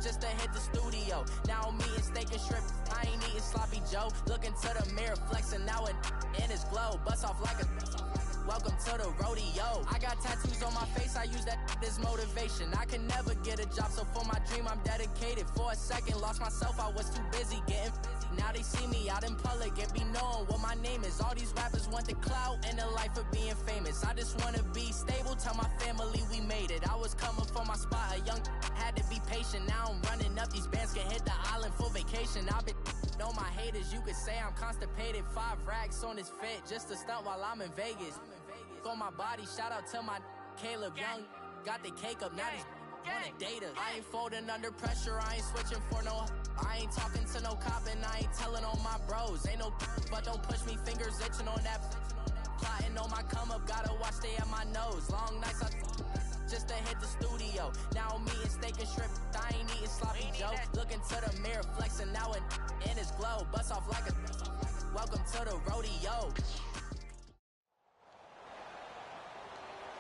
just to hit the studio. Now I'm eating steak and shrimp, I ain't eating sloppy Joe. Look into the mirror, flexing now and in his glow. Bust off like a welcome to the rodeo. I got tattoos on my face, I use that as motivation. I can never get a job, so for my dream I'm dedicated. For a second, lost myself, I was too busy getting busy. Now they see me out in public and be knowing what my name is. All these rappers want the clout and the life of being famous. I just wanna be stable, tell my family we made it. I was coming for my spot, a young had to be patient. Now I'm running up, these bands can hit the island for vacation. I've been on my haters, you could say I'm constipated. 5 racks on his fit, just to stunt while I'm in Vegas. On my body, shout out to my Caleb Young. Got the cake up, now these wanna date us. I ain't folding under pressure, I ain't switching for no. I ain't talking to no cop and I ain't telling on my bros. Ain't no but don't push me, fingers itching on that. Plotting on my come up, gotta watch stay at my nose. Long nights I just to hit the studio. Now I'm eating steak and shrimp, I ain't eating sloppy Joe. Looking to the mirror, flexing now and in his glow. Bust off like a welcome to the rodeo.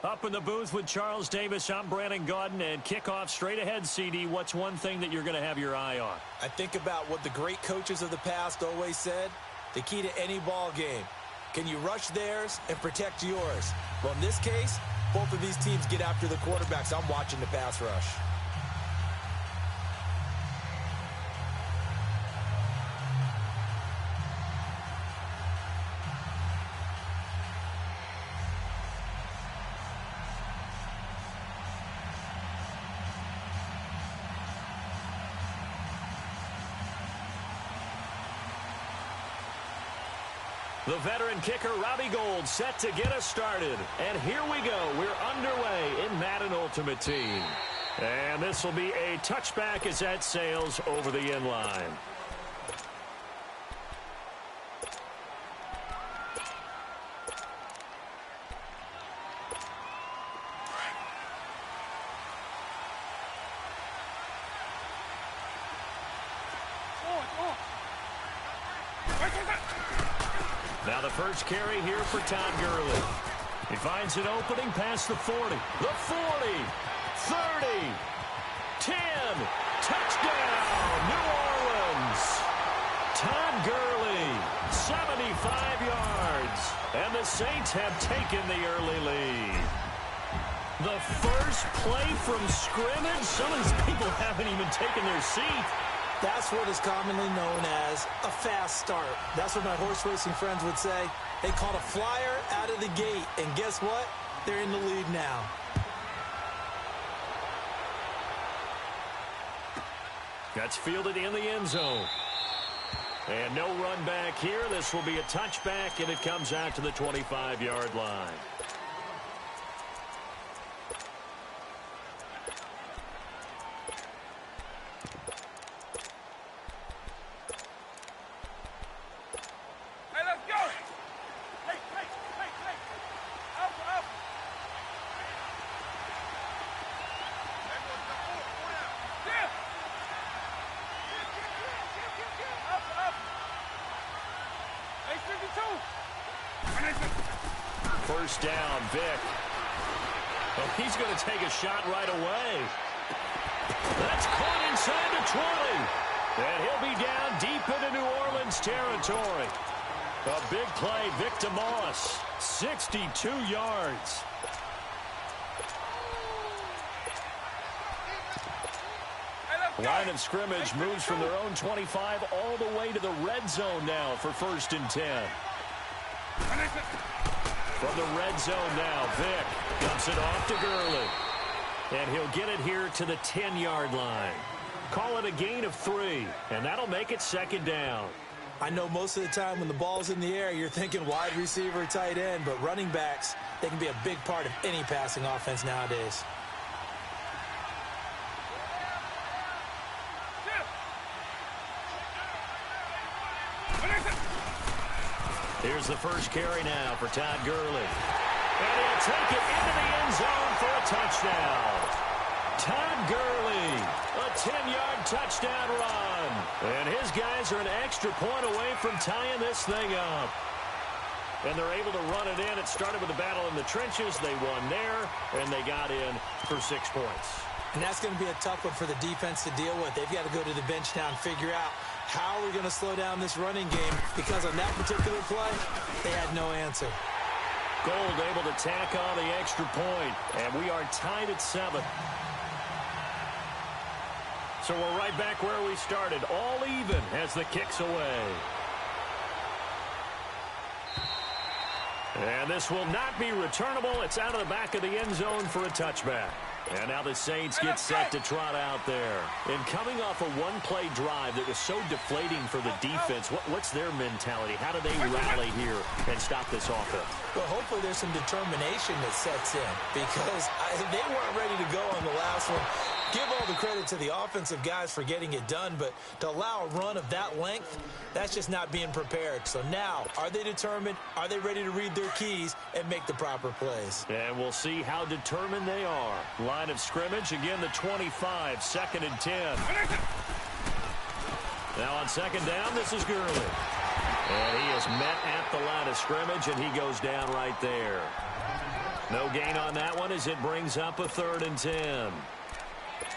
Up in the booth with Charles Davis, I'm Brandon Gaudin, and kickoff straight ahead, CD. What's one thing that you're going to have your eye on? I think about what the great coaches of the past always said. The key to any ball game. Can you rush theirs and protect yours? Well, in this case, both of these teams get after the quarterbacks. I'm watching the pass rush. The veteran kicker, Robbie Gould, set to get us started. And here we go. We're underway in Madden Ultimate Team. And this will be a touchback as that sails over the end line. Now the first carry here for Todd Gurley. He finds an opening past the 40. The 40, 30, 10, touchdown, New Orleans. Todd Gurley, 75 yards. And the Saints have taken the early lead. The first play from scrimmage. Some of these people haven't even taken their seat. That's what is commonly known as a fast start. That's what my horse racing friends would say. They caught a flyer out of the gate, and guess what? They're in the lead now. That's fielded in the end zone. And no run back here. This will be a touchback, and it comes out to the 25-yard line. First down, Vic. Well, he's going to take a shot right away. That's caught inside the 20. And he'll be down deep into New Orleans territory. A big play, Vic DeMoss, 62 yards. Line of scrimmage moves from their own 25 all the way to the red zone now for 1st and 10. From the red zone now, Vic dumps it off to Gurley. And he'll get it here to the 10-yard line. Call it a gain of 3, and that'll make it 2nd down. I know most of the time when the ball's in the air, you're thinking wide receiver, tight end, but running backs, they can be a big part of any passing offense nowadays. Here's the first carry now for Todd Gurley. And he'll take it into the end zone for a touchdown. Todd Gurley, a 10-yard touchdown run. And his guys are an extra point away from tying this thing up. And they're able to run it in. It started with a battle in the trenches. They won there, and they got in for 6 points. And that's going to be a tough one for the defense to deal with. They've got to go to the bench now and figure out how we're going to slow down this running game, because on that particular play, they had no answer. Gold able to tack on the extra point, and we are tied at 7. So we're right back where we started, all even as the kick's away. And this will not be returnable. It's out of the back of the end zone for a touchback. And now the Saints get set to trot out there. And coming off a one-play drive that was so deflating for the defense, what's their mentality? How do they rally here and stop this offense? Well, hopefully there's some determination that sets in, because they weren't ready to go on the last one. Give all the credit to the offensive guys for getting it done, but to allow a run of that length, that's just not being prepared. So now, are they determined? Are they ready to read their keys and make the proper plays? And we'll see how determined they are. Line of scrimmage, again the 25, 2nd and 10. Now on 2nd down, this is Gurley. And he is met at the line of scrimmage, and he goes down right there. No gain on that one as it brings up a 3rd and 10.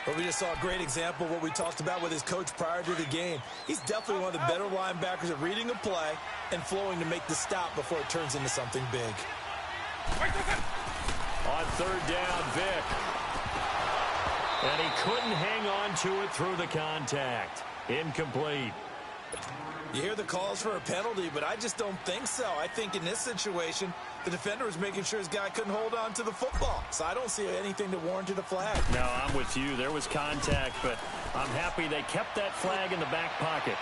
But we just saw a great example of what we talked about with his coach prior to the game. He's definitely one of the better linebackers at reading a play and flowing to make the stop before it turns into something big. On 3rd down, Vic. And he couldn't hang on to it through the contact. Incomplete. You hear the calls for a penalty, but I just don't think so. I think in this situation, the defender was making sure his guy couldn't hold on to the football. So I don't see anything that warranted a flag. No, I'm with you. There was contact, but I'm happy they kept that flag in the back pocket.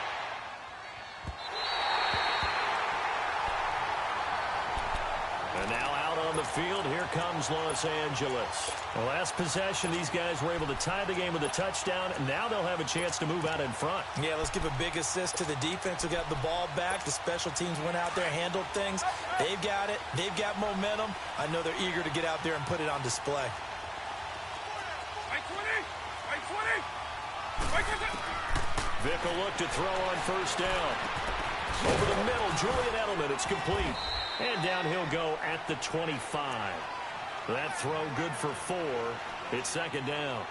And now out on the field, here comes Los Angeles. The last possession, these guys were able to tie the game with a touchdown, and now they'll have a chance to move out in front. Yeah, let's give a big assist to the defense who got the ball back. The special teams went out there, handled things. They've got it. They've got momentum. I know they're eager to get out there and put it on display. Vic will look to throw on 1st down. Over the middle, Julian Edelman, it's complete. And down he'll go at the 25. That throw good for 4. It's 2nd down.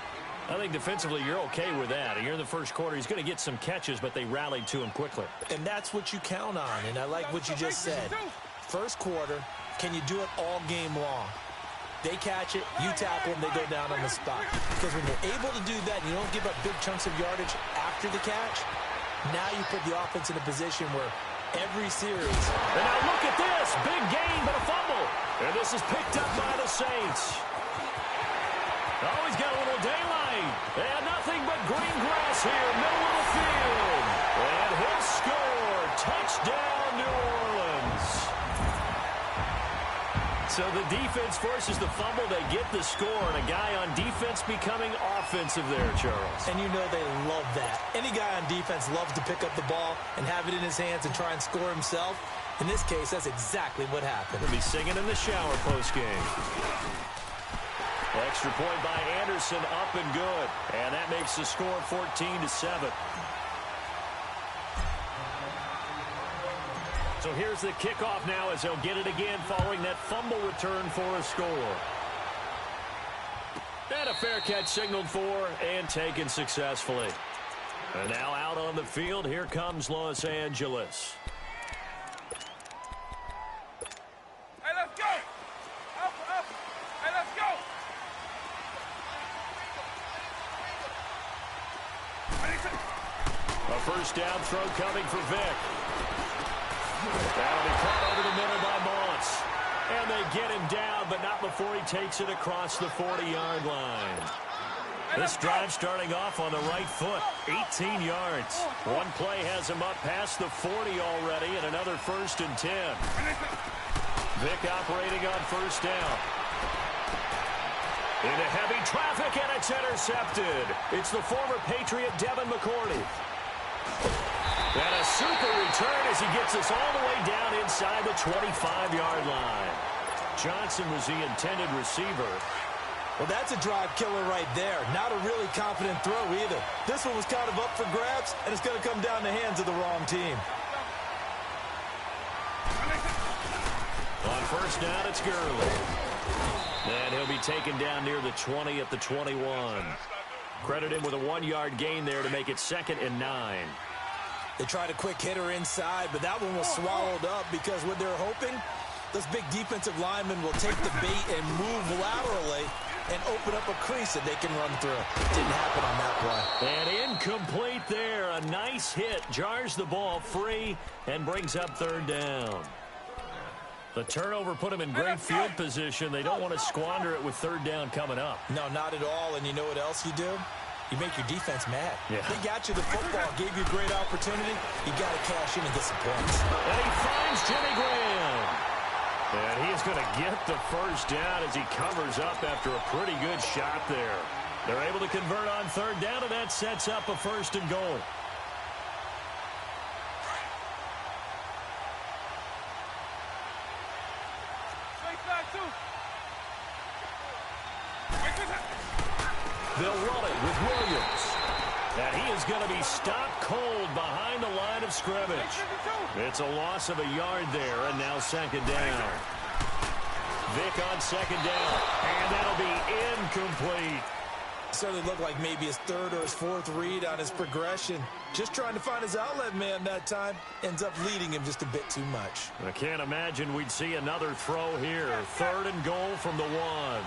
I think defensively you're okay with that. Here in the first quarter, he's going to get some catches, but they rallied to him quickly. And that's what you count on, and I like what you just said. First quarter, can you do it all game long? They catch it, you tackle them, they go down on the spot. Because when you're able to do that, and you don't give up big chunks of yardage after the catch, now you put the offense in a position where every series. And now look at this. Big gain, but a fumble. And this is picked up by the Saints. Oh, he's got a little daylight. And nothing but green grass here, middle of the field. And he'll score. Touchdown, New Orleans. So the defense forces the fumble. They get the score, and a guy on defense becoming offensive there, Charles. And you know they love that. Any guy on defense loves to pick up the ball and have it in his hands and try and score himself. In this case, that's exactly what happened. He'll be singing in the shower postgame. Extra point by Anderson, up and good. And that makes the score 14-7. So here's the kickoff now as they'll get it again following that fumble return for a score. And a fair catch signaled for and taken successfully. And now out on the field, here comes Los Angeles. Hey, let's go! Up, up! Hey, let's go! A first down throw coming for Vic. That'll be caught over the middle by Moss. And they get him down, but not before he takes it across the 40-yard line. This drive starting off on the right foot, 18 yards. One play has him up past the 40 already, and another 1st and 10. Vic operating on 1st down. Into heavy traffic, and it's intercepted. It's the former Patriot Devin McCourty. And a super return as he gets us all the way down inside the 25-yard line. Johnson was the intended receiver. Well, that's a drive killer right there. Not a really confident throw either. This one was kind of up for grabs, and it's going to come down the hands of the wrong team. On 1st down, it's Gurley. And he'll be taken down near the 20 at the 21. Credit him with a 1-yard gain there to make it 2nd and 9. They tried a quick hitter inside, but that one was swallowed up because what they're hoping, those big defensive linemen will take the bait and move laterally and open up a crease that they can run through. Didn't happen on that play. And incomplete there. A nice hit. Jars the ball free and brings up 3rd down. The turnover put them in great field position. They don't want to squander it with 3rd down coming up. No, not at all. And you know what else you do? You make your defense mad. Yeah. They got you the football, gave you a great opportunity. You got to cash in and get some points. And he finds Jimmy Graham. And he's going to get the 1st down as he covers up after a pretty good shot there. They're able to convert on 3rd down, and that sets up a 1st and goal. They'll run it with Williams. And he is going to be stopped cold behind the line of scrimmage. It's a loss of a yard there, and now 2nd down. Vick on 2nd down, and that'll be incomplete. Certainly looked like maybe his 3rd or his 4th read on his progression. Just trying to find his outlet man that time. Ends up leading him just a bit too much. I can't imagine we'd see another throw here. 3rd and goal from the 1.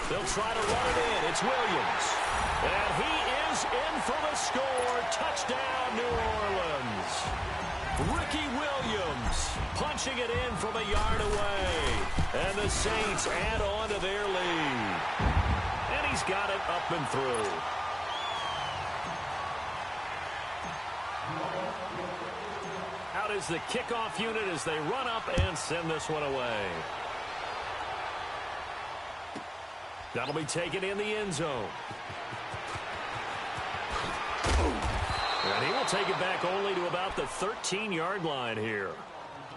They'll try to run it in. It's Williams. And he is in for the score. Touchdown, New Orleans. Ricky Williams punching it in from a yard away. And the Saints add on to their lead. And he's got it up and through. Out is the kickoff unit as they run up and send this one away. That'll be taken in the end zone. And he will take it back only to about the 13-yard line here.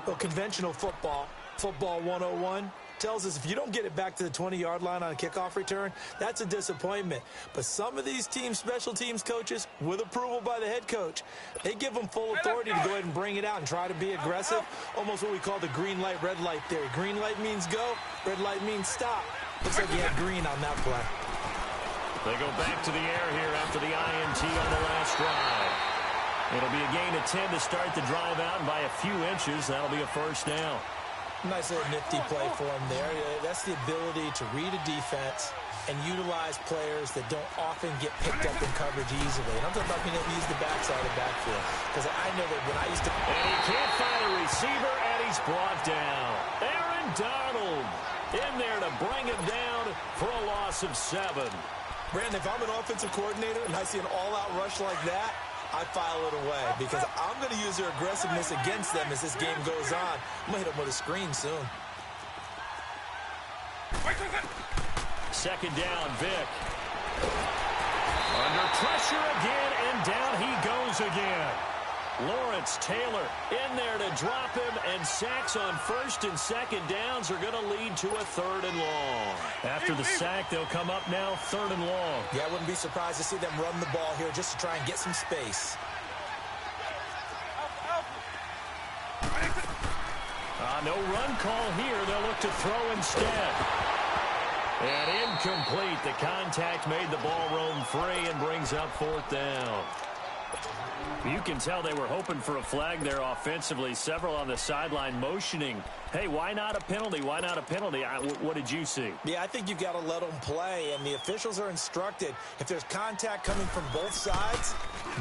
Well, conventional football, football 101, tells us if you don't get it back to the 20-yard line on a kickoff return, that's a disappointment. But some of these teams, special teams coaches, with approval by the head coach, they give them full authority to go ahead and bring it out and try to be aggressive, almost what we call the green light, red light theory. Green light means go, red light means stop. Looks like he had green on that play. They go back to the air here after the INT on the last drive. It'll be a gain of 10 to start the drive out, and by a few inches, that'll be a 1st down. Nice little nifty play for him there. That's the ability to read a defense and utilize players that don't often get picked up in coverage easily. And I'm talking about being able to use the backside of the backfield. Because I know that when I used to... And he can't find a receiver, and he's brought down. Aaron Donald in there to bring him down for a loss of 7. Brandon, if I'm an offensive coordinator and I see an all-out rush like that, I file it away because I'm going to use their aggressiveness against them as this game goes on. I'm going to hit them with a screen soon. 2nd down, Vick. Under pressure again, and down he goes again. Lawrence Taylor in there to drop him, and sacks on 1st and 2nd downs are going to lead to a 3rd and long. After the sack, they'll come up now 3rd and long. Yeah, I wouldn't be surprised to see them run the ball here just to try and get some space. No run call here. They'll look to throw instead. And incomplete. The contact made the ball roam free and brings up 4th down. You can tell they were hoping for a flag there offensively. Several on the sideline motioning, hey, why not a penalty? Why not a penalty? What did you see? Yeah, I think you've got to let them play, and the officials are instructed. If there's contact coming from both sides,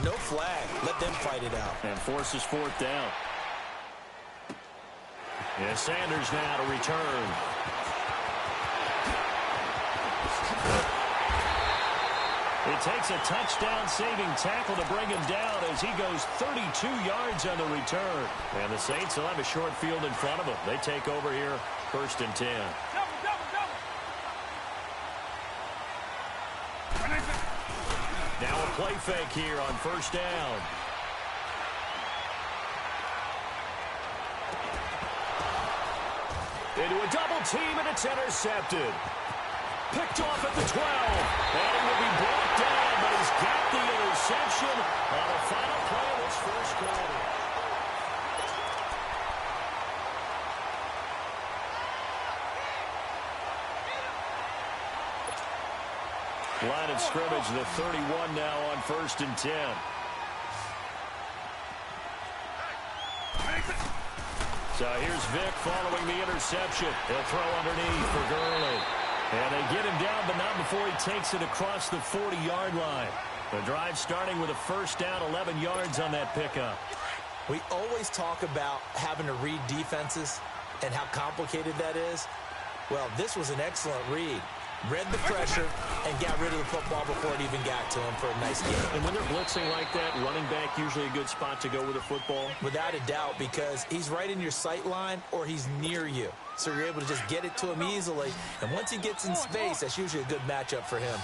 no flag. Let them fight it out. And forces 4th down. Yeah, Sanders now to return. It takes a touchdown-saving tackle to bring him down as he goes 32 yards on the return. And the Saints will have a short field in front of them. They take over here, 1st and 10. Now a play fake here on 1st down. Into a double team, and it's intercepted. Picked off at the 12. And he will be brought down, but he's got the interception on the final play of this 1st quarter. Line of scrimmage, the 31 now on 1st and 10. So here's Vick following the interception. He'll throw underneath for Gurley. And they get him down, but not before he takes it across the 40-yard line. The drive starting with a first down, 11 yards on that pickup. We always talk about having to read defenses and how complicated that is. Well, this was an excellent read. Read the pressure and got rid of the football before it even got to him for a nice game. And when they're blitzing like that, running back usually a good spot to go with a football? Without a doubt, because he's right in your sight line or he's near you. So you're able to just get it to him easily. And once he gets in space, that's usually a good matchup for him.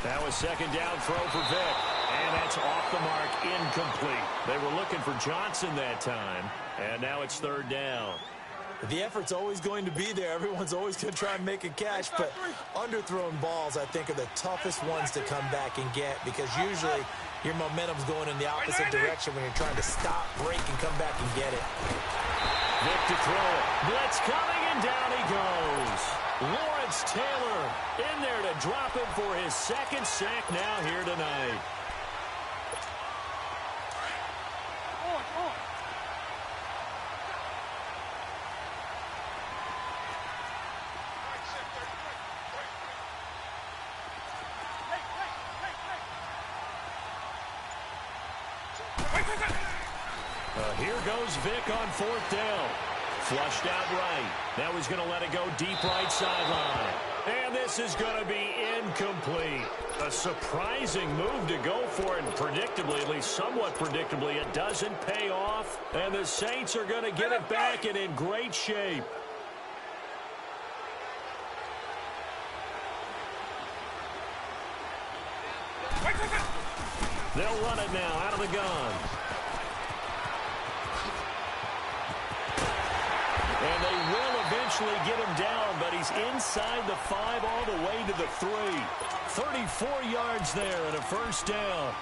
That was second down throw for Vick. And that's off the mark, incomplete. They were looking for Johnson that time. And now it's third down. The effort's always going to be there. Everyone's always going to try and make a catch. But underthrown balls, I think, are the toughest ones to come back and get. Because usually your momentum's going in the opposite direction when you're trying to stop, break, and come back and get it. Vick to throw it. Blitz coming, and down he goes. Lawrence Taylor in there to drop it for his second sack now here tonight. Here goes Vick on fourth down. Flushed out right. Now he's going to let it go deep right sideline. And this is going to be incomplete. A surprising move to go for it. And predictably, at least somewhat predictably, it doesn't pay off. And the Saints are going to get it back and in great shape. They'll run it now out of the gun. And they will eventually get him down, but he's inside the 5 all the way to the 3. 34 yards there and a first down.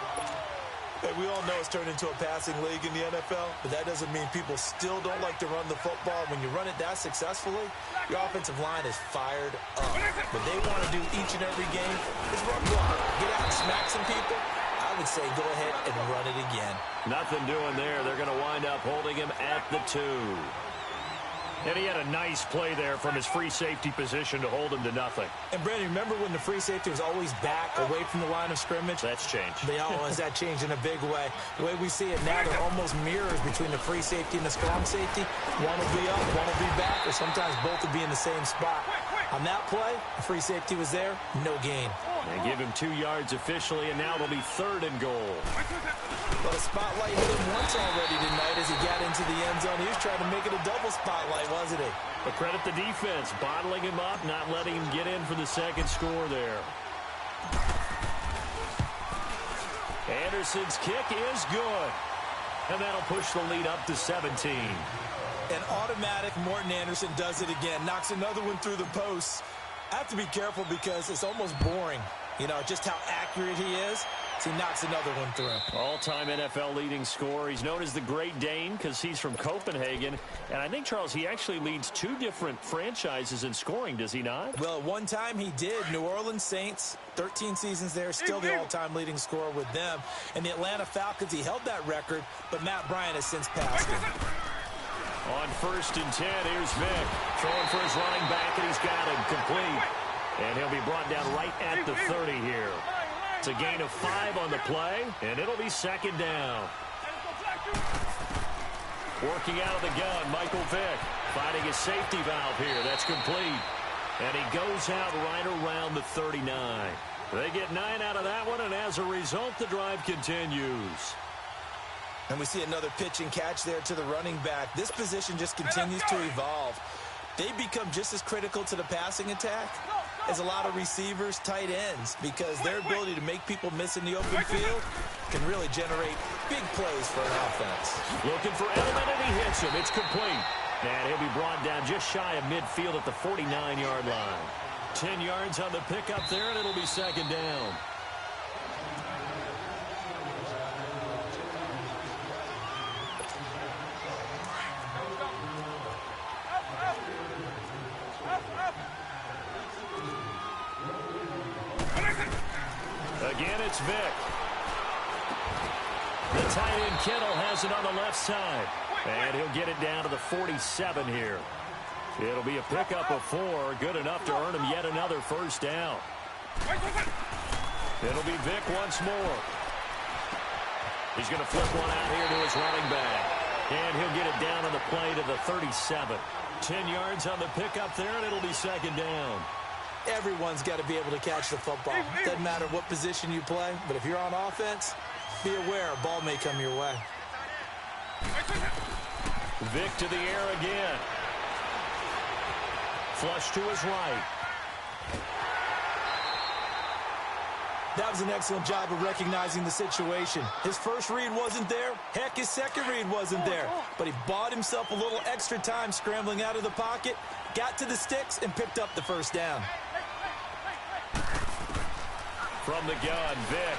Hey, we all know it's turned into a passing league in the NFL, but that doesn't mean people still don't like to run the football. When you run it that successfully, your offensive line is fired up. What they want to do each and every game is run block. Get out and smack some people. I would say go ahead and run it again. Nothing doing there. They're going to wind up holding him at the 2. And he had a nice play there from his free safety position to hold him to nothing. And, Brandon, remember when the free safety was always back away from the line of scrimmage? That's changed. That changed in a big way. The way we see it now, they're almost mirrors between the free safety and the strong safety. One will be up, one will be back, or sometimes both will be in the same spot. On that play, the free safety was there, no gain. They give him 2 yards officially, and now it'll be 3rd and goal. But a spotlight hit him once already tonight as he got into the end zone. He was trying to make it a double spotlight, wasn't he? But credit the defense, bottling him up, not letting him get in for the second score there. Anderson's kick is good. And that'll push the lead up to 17. And automatic Morton Anderson does it again. Knocks another one through the posts. I have to be careful because it's almost boring. You know, just how accurate he is. So he knocks another one through. All-time NFL leading scorer. He's known as the Great Dane because he's from Copenhagen. And I think, Charles, he actually leads 2 different franchises in scoring, does he not? Well, at one time he did. New Orleans Saints, 13 seasons there, still the all-time leading scorer with them. And the Atlanta Falcons, he held that record, but Matt Bryant has since passed him. On 1st and 10, here's Vick. Throwing for his running back, and he's got him complete. And he'll be brought down right at the 30 here. It's a gain of 5 on the play, and it'll be 2nd down. Working out of the gun, Michael Vick finding his safety valve here. That's complete. And he goes out right around the 39. They get 9 out of that one, and as a result, the drive continues. And we see another pitch and catch there to the running back. This position just continues to evolve. They become just as critical to the passing attack as a lot of receivers, tight ends, because their ability to make people miss in the open field can really generate big plays for an offense. Looking for Edelman, and he hits him. It's complete. And he'll be brought down just shy of midfield at the 49-yard line. 10 yards on the pickup there, and it'll be 2nd down. And it's Vic. The tight end Kittle has it on the left side. And he'll get it down to the 47 here. It'll be a pickup of 4. Good enough to earn him yet another first down. It'll be Vic once more. He's going to flip one out here to his running back. And he'll get it down on the play to the 37. 10 yards on the pickup there, and it'll be second down. Everyone's got to be able to catch the football. Doesn't matter what position you play, but if you're on offense, be aware a ball may come your way. Vic to the air again. Flush to his right. That was an excellent job of recognizing the situation. His first read wasn't there. Heck, his second read wasn't there. But he bought himself a little extra time scrambling out of the pocket, got to the sticks, and picked up the first down. From the gun, Vic.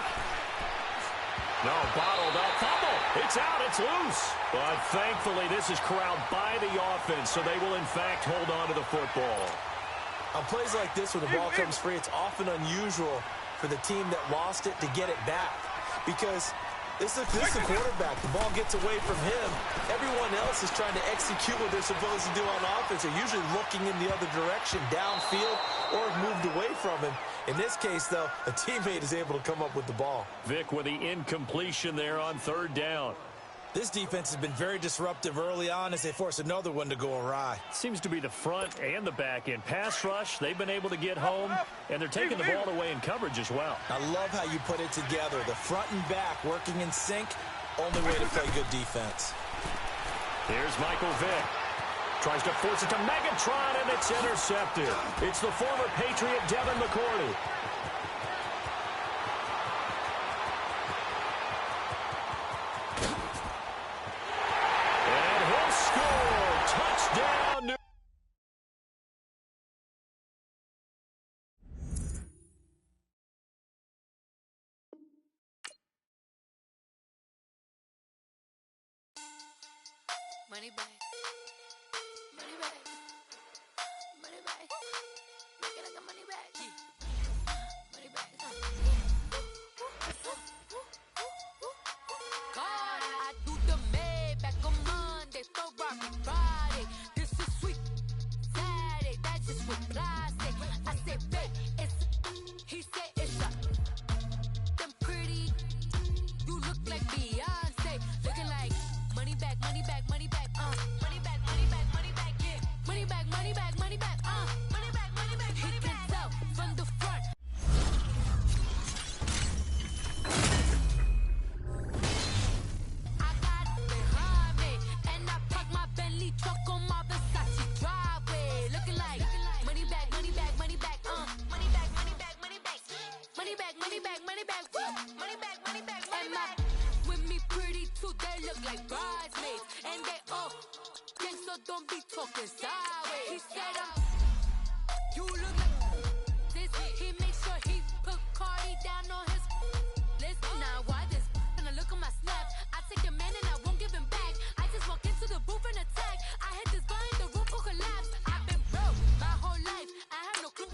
No, bottled up. Fumble. It's out. It's loose. But thankfully, this is corralled by the offense, so they will, in fact, hold on to the football. On plays like this, when the ball comes free, it's often unusual for the team that lost it to get it back. Because this is the quarterback. The ball gets away from him. Everyone else is trying to execute what they're supposed to do on offense. They're usually looking in the other direction, downfield, or have moved away from him. In this case, though, a teammate is able to come up with the ball. Vic with the incompletion there on third down. This defense has been very disruptive early on as they force another one to go awry. Seems to be the front and the back end. Pass rush, they've been able to get home, and they're taking the ball away in coverage as well. I love how you put it together. The front and back working in sync, only way to play good defense. Here's Michael Vick. Tries to force it to Megatron, and it's intercepted. It's the former Patriot Devin McCourty. And he'll score. Touchdown. Money back. Money back. Money back. Make it like a money back. Money back. God, I do the Maybach on Monday, Ferrari Friday. This is sweet Saturday, that's just what I say. I say, babe, it's he said it's a them pretty. You look like Beyonce, looking like money back, money back, money back, money back, money back, money back, yeah. Money back, money back, money back, money back, money back, money back. He can tell from the front. I got it behind me, and I park my Bentley truck on my Versace driveway, looking like money back, money back, money back, money back, money back, money back, money back, money back, money back, money back, money back, money back. With me pretty too, they look like bridesmaids, and they all gang, so don't be talking sideways. He said, you look like this. He make sure he put Cardi down on his list. Now why this? And I look on my snap, I take a man and I won't give him back. I just walk into the booth and attack. I hit this button, the roof will collapse. I've been broke my whole life. I have no clue.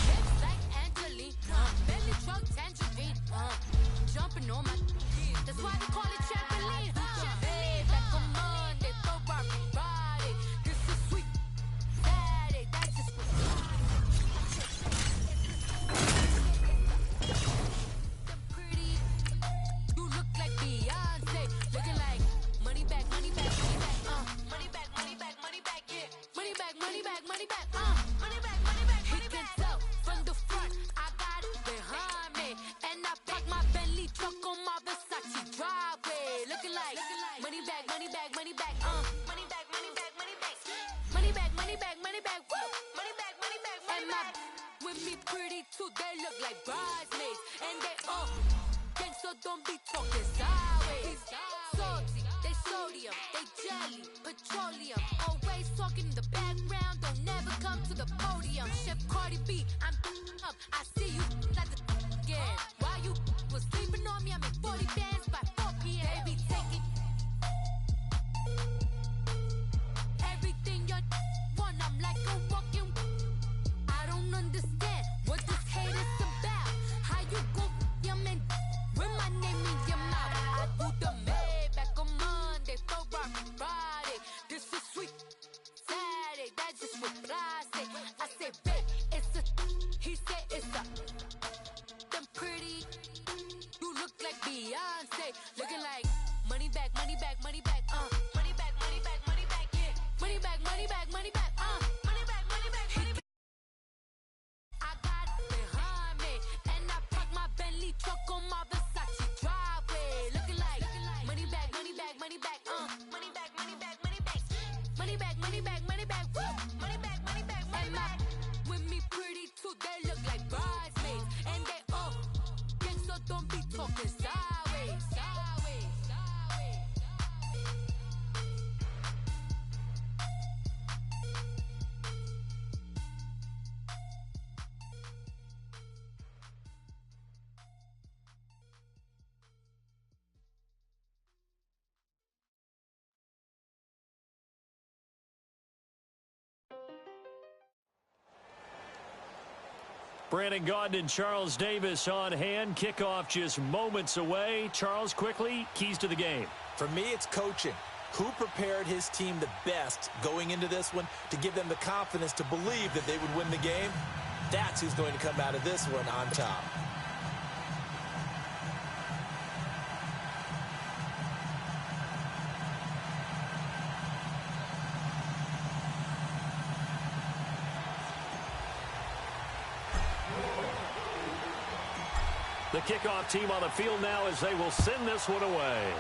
Lips like Angelina, belly truck tangerine, jumping on my. That's why they call it trampoline. Hey, back on Monday, Ferrari Friday. This is sweet Saturday, that's just them pretty. You look like Beyonce, looking like money back, money back, money back, money back, money back, money back, yeah. Money back, money back, money back, money back, money back, money back. He can tell from the front, I got it behind me, and I park my Bentley truck on my Versace driveway, looking like money back, money back, money back, money back, money back, money back, money back, money back, money back, woo, money back, money back, money back. With me pretty too, they look like bridesmaids, and they all gang, so don't be talking sideways. Salty, they sodium, they jelly, petroleum, always talking in the background, don't never come to the podium. Chef Cardi B, I'm up, I see you like the again. While you was sleeping on me, I make 40 bands by 4 p.m. They be taking everything you want, I'm like a walking. money back, money back, money back, woo! Money back, money back, money back. With me pretty too, they look like bridesmaids. And they all gang, so don't be talking sideways, sideways, sideways. Brandon Gaudin and Charles Davis on hand. Kickoff just moments away. Charles, quickly, keys to the game. For me, it's coaching. Who prepared his team the best going into this one to give them the confidence to believe that they would win the game? That's who's going to come out of this one on top. The kickoff team on the field now as they will send this one away.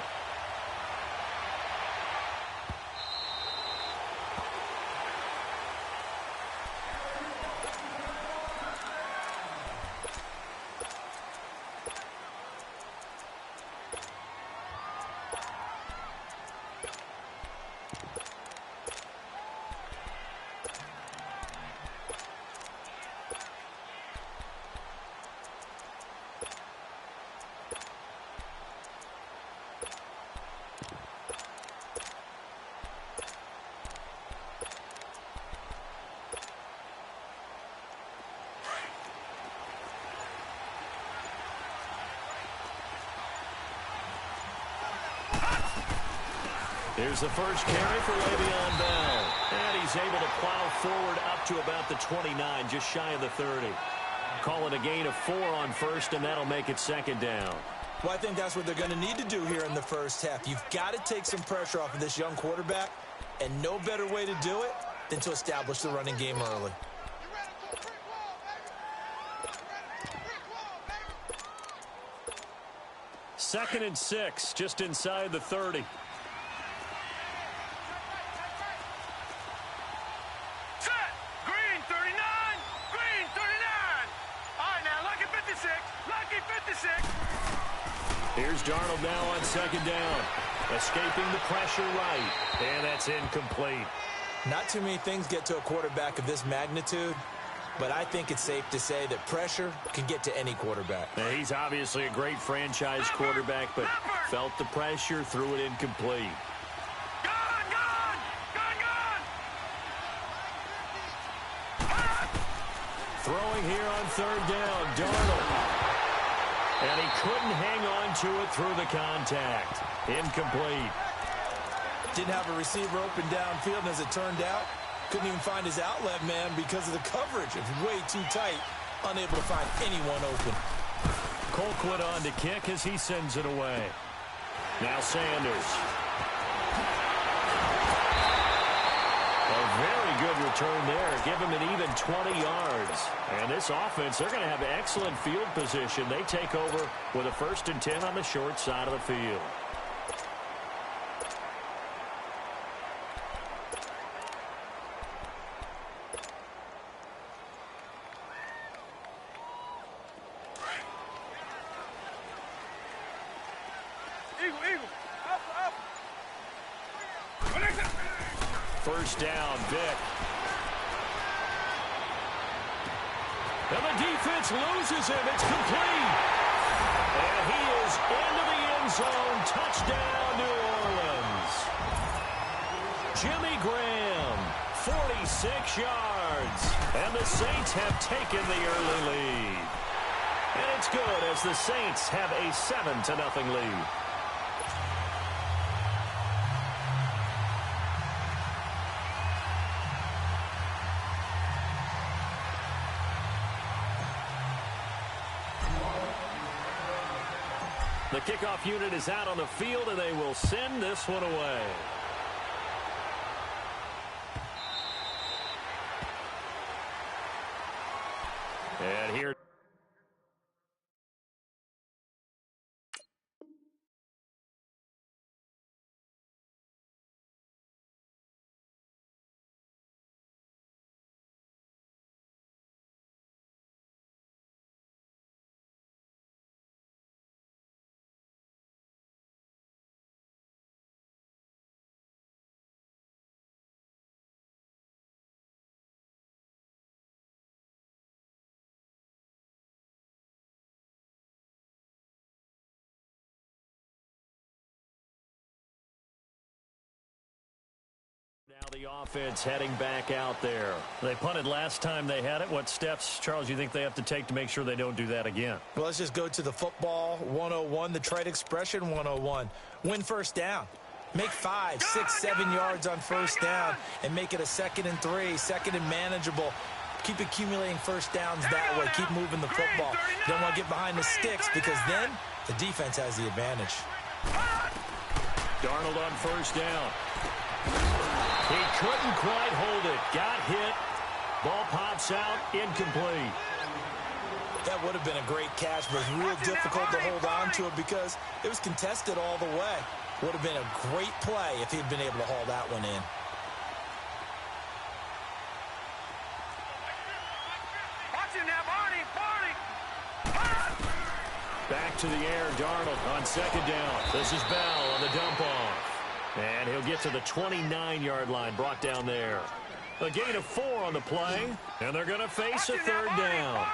Here's the first carry for Le'Veon Bell. And he's able to plow forward up to about the 29, just shy of the 30. Calling a gain of 4 on first, and that'll make it second down. Well, I think that's what they're going to need to do here in the first half. You've got to take some pressure off of this young quarterback, and no better way to do it than to establish the running game early. Second and 6, just inside the 30. Here's Darnold now on second down. Escaping the pressure right. And that's incomplete. Not too many things get to a quarterback of this magnitude, but I think it's safe to say that pressure can get to any quarterback. Now, he's obviously a great franchise quarterback, but felt the pressure, threw it incomplete. Throwing here on third down, Darnold. And he couldn't hang on to it through the contact. Incomplete. Didn't have a receiver open downfield, and as it turned out, couldn't even find his outlet man because of the coverage. It was way too tight, unable to find anyone open. Colquitt on to kick as he sends it away. Now Sanders. A very good return there. Give him an even 20 yards. And this offense, they're going to have excellent field position. They take over with a 1st and 10 on the short side of the field. Eagle. Up. First down, Vic. And the defense loses him. It's complete. And he is into the end zone. Touchdown, New Orleans. Jimmy Graham, 46 yards. And the Saints have taken the early lead. And it's good as the Saints have a 7-0 lead. The kickoff unit is out on the field, and they will send this one away. And here The offense heading back out there. They punted last time they had it. What steps, Charles, you think they have to take to make sure they don't do that again? Well, let's just go to the football 101, the trade expression 101. Win first down. Make 5, 6, 7 yards on first down and make it a 2nd and 3, 2nd and manageable. Keep accumulating first downs that way. Keep moving the football. You don't want to get behind the sticks because then the defense has the advantage. Darnold on first down. He couldn't quite hold it. Got hit. Ball pops out. Incomplete. That would have been a great catch, but it was real difficult to hold on to it because it was contested all the way. Would have been a great play if he'd been able to haul that one in. Back to the air, Darnold on second down. This is Bell on the dump off. And he'll get to the 29-yard line, brought down there. A gain of 4 on the play, and they're going to face a third down.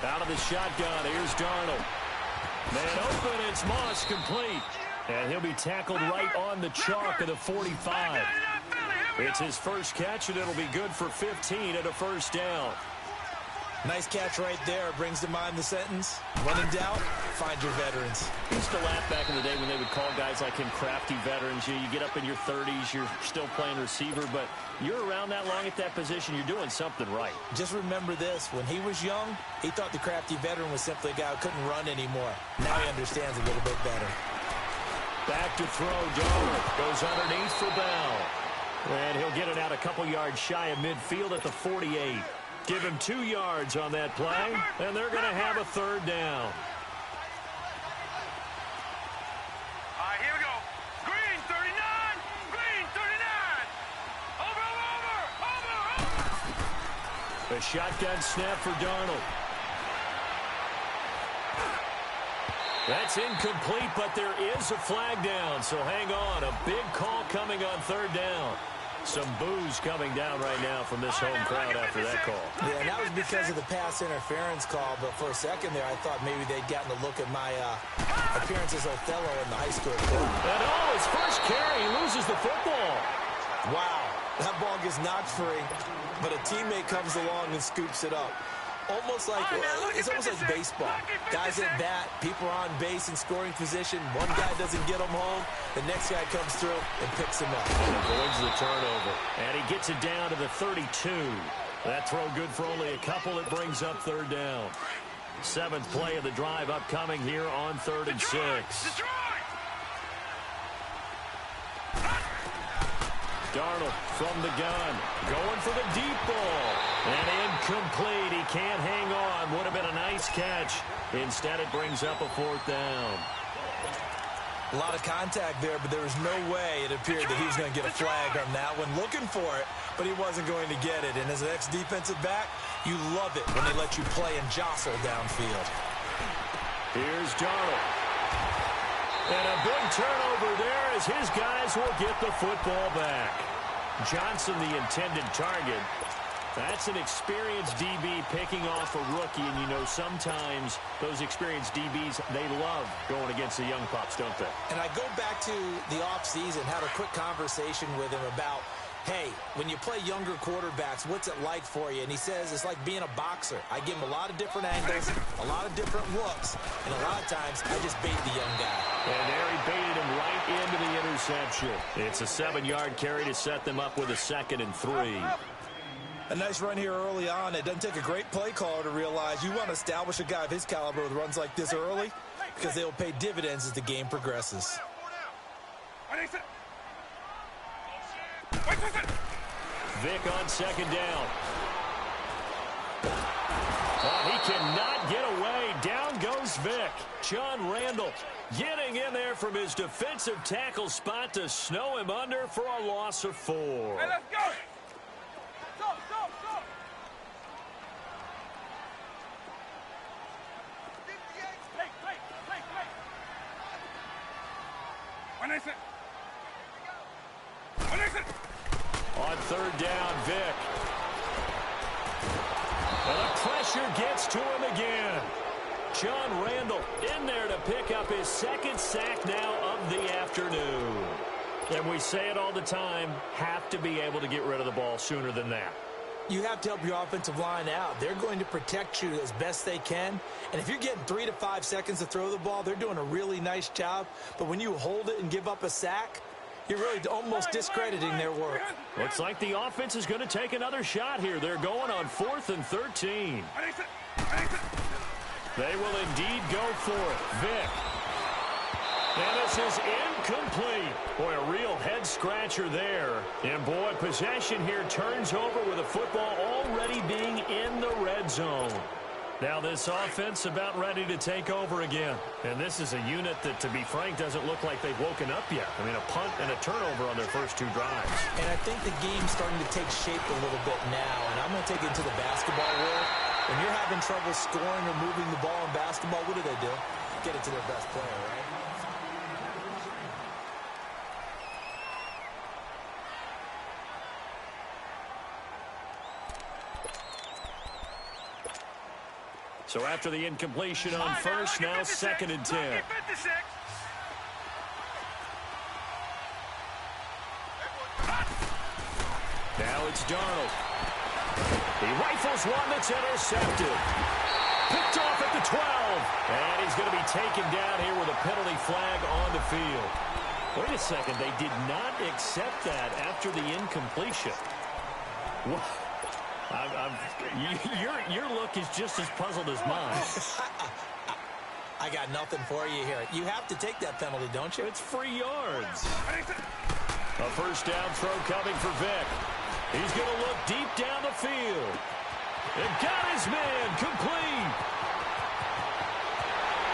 Out of the shotgun, here's Darnold. Man open, it's Moss, complete. And he'll be tackled right on the chalk of the 45. It's his first catch, and it'll be good for 15 at a first down. Nice catch right there. Brings to mind the sentence, when in doubt, find your veterans. I used to laugh back in the day when they would call guys like him crafty veterans. You get up in your 30s, you're still playing receiver, but you're around that long at that position, you're doing something right. Just remember this. When he was young, he thought the crafty veteran was simply a guy who couldn't run anymore. Now he understands a little bit better. Back to throw, Darnold goes underneath for Bell. And he'll get it out a couple yards shy of midfield at the 48. Give him 2 yards on that play, and they're going to have a third down. All right, here we go. Green, 39. Green, 39. Over. A shotgun snap for Darnold. That's incomplete, but there is a flag down, so hang on. A big call coming on third down. Some boos coming down right now from this home crowd after that call. Yeah, and that was because of the pass interference call, but for a second there, I thought maybe they'd gotten a look at my appearance as Othello in the high school court. And his first carry, he loses the football. Wow, that ball gets knocked free, but a teammate comes along and scoops it up. Almost like, it's almost like baseball. Guys at bat, people are on base in scoring position. One guy doesn't get them home. The next guy comes through and picks him up. And avoids the turnover. And he gets it down to the 32. That throw good for only a couple. It brings up third down. 7th play of the drive upcoming here on 3rd and 6. Darnold from the gun, going for the deep ball. And incomplete. He can't hang on. Would have been a nice catch. Instead, it brings up a 4th down. A lot of contact there, but there was no way it appeared that he was going to get a flag on that one. Looking for it, but he wasn't going to get it. And as an ex-defensive back, you love it when they let you play and jostle downfield. Here's Darnold. And a big turnover there as his guys will get the football back. Johnson, the intended target. That's an experienced DB picking off a rookie, and you know sometimes those experienced DBs, they love going against the young pups, don't they? And I go back to the offseason, had a quick conversation with him about, hey, when you play younger quarterbacks, what's it like for you? And he says it's like being a boxer. I give him a lot of different angles, a lot of different looks, and a lot of times I just bait the young guy. And there he baited him right into the interception. It's a 7-yard carry to set them up with a 2nd and 3. A nice run here early on. It doesn't take a great play caller to realize you want to establish a guy of his caliber with runs like this early because they will pay dividends as the game progresses. Vic on 2nd down. Oh, he cannot get away. Down goes Vic. John Randall getting in there from his defensive tackle spot to snow him under for a loss of 4. Hey, let's go. On 3rd down, Vic. And the pressure gets to him again. John Randall in there to pick up his second sack now of the afternoon. And we say it all the time, have to be able to get rid of the ball sooner than that. You have to help your offensive line out. They're going to protect you as best they can. And if you're getting 3 to 5 seconds to throw the ball, they're doing a really nice job. But when you hold it and give up a sack, you're really almost discrediting their work. Looks like the offense is going to take another shot here. They're going on 4th and 13. They will indeed go for it. Vick. And this is incomplete. Boy, a real head-scratcher there. And, boy, possession here turns over with the football already being in the red zone. Now this offense about ready to take over again. And this is a unit that, to be frank, doesn't look like they've woken up yet. I mean, a punt and a turnover on their first 2 drives. And I think the game's starting to take shape a little bit now. And I'm going to take it into the basketball world. When you're having trouble scoring or moving the ball in basketball, what do? Get it to their best player, right? So after the incompletion on first, now 2nd and 10. Now it's Darnold. He rifles one that's intercepted. Picked off at the 12. And he's going to be taken down here with a penalty flag on the field. Wait a second. They did not accept that after the incompletion. What? Your look is just as puzzled as mine. I got nothing for you here. You have to take that penalty, don't you? It's free yards. A first down throw coming for Vick. He's going to look deep down the field. And got his man complete.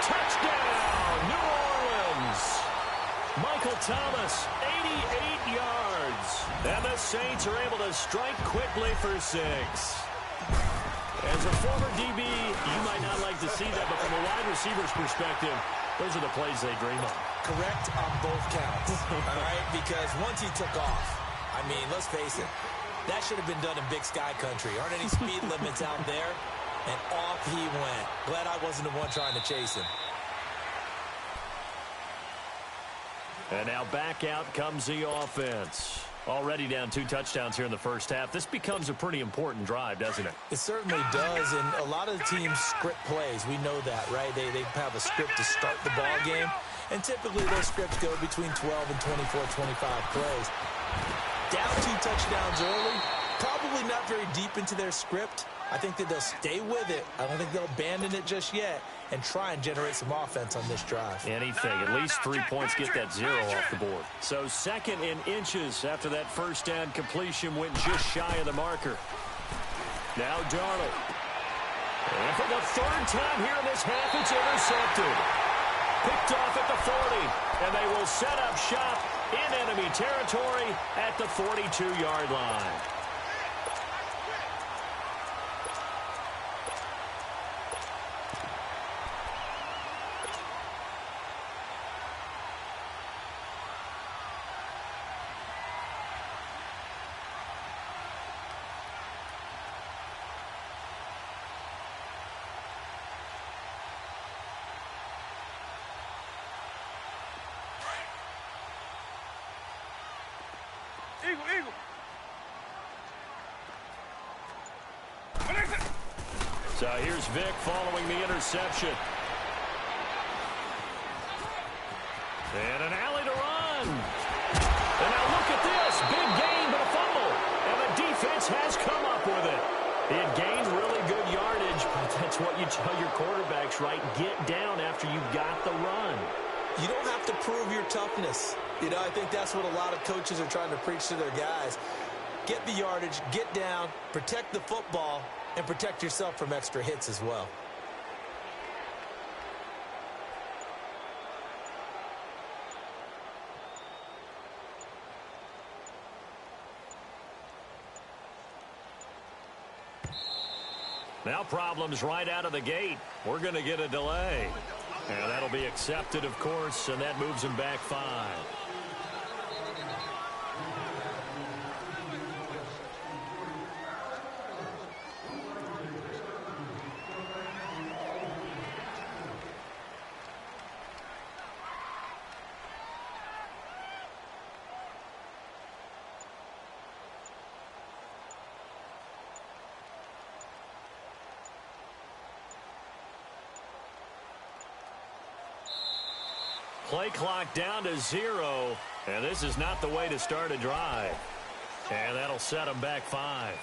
Touchdown, New Orleans. Michael Thomas, 88 yards. And the Saints are able to strike quickly for 6. As a former DB, you might not like to see that, but from a wide receiver's perspective, those are the plays they dream of. Correct on both counts, all right? Because once he took off, I mean, let's face it, that should have been done in Big Sky Country. Aren't any speed limits out there? And off he went. Glad I wasn't the one trying to chase him. And now back out comes the offense. Already down 2 touchdowns here in the first half. This becomes a pretty important drive, doesn't it? It certainly does, and a lot of the teams script plays. We know that, right? They have a script to start the ball game, and typically those scripts go between 12 and 24, 25 plays. Down 2 touchdowns early, probably not very deep into their script. I think that they'll stay with it. I don't think they'll abandon it just yet and try and generate some offense on this drive. Anything. At least 3 points, get that 0 off the board. So 2nd in inches after that first down completion went just shy of the marker. Now Darnold. And for the 3rd time here in this half, it's intercepted. Picked off at the 40. And they will set up shop in enemy territory at the 42-yard line. Eagle. So here's Vick following the interception. And an alley to run. And now look at this. Big gain, but a fumble. And the defense has come up with it. It gained really good yardage, but that's what you tell your quarterbacks, right? Get down after you got the run. You don't have to prove your toughness. You know, I think that's what a lot of coaches are trying to preach to their guys. Get the yardage, get down, protect the football, and protect yourself from extra hits as well. Now problems right out of the gate. We're going to get a delay. And that'll be accepted, of course, and that moves him back 5. Play clock down to 0, and this is not the way to start a drive. And that'll set them back 5.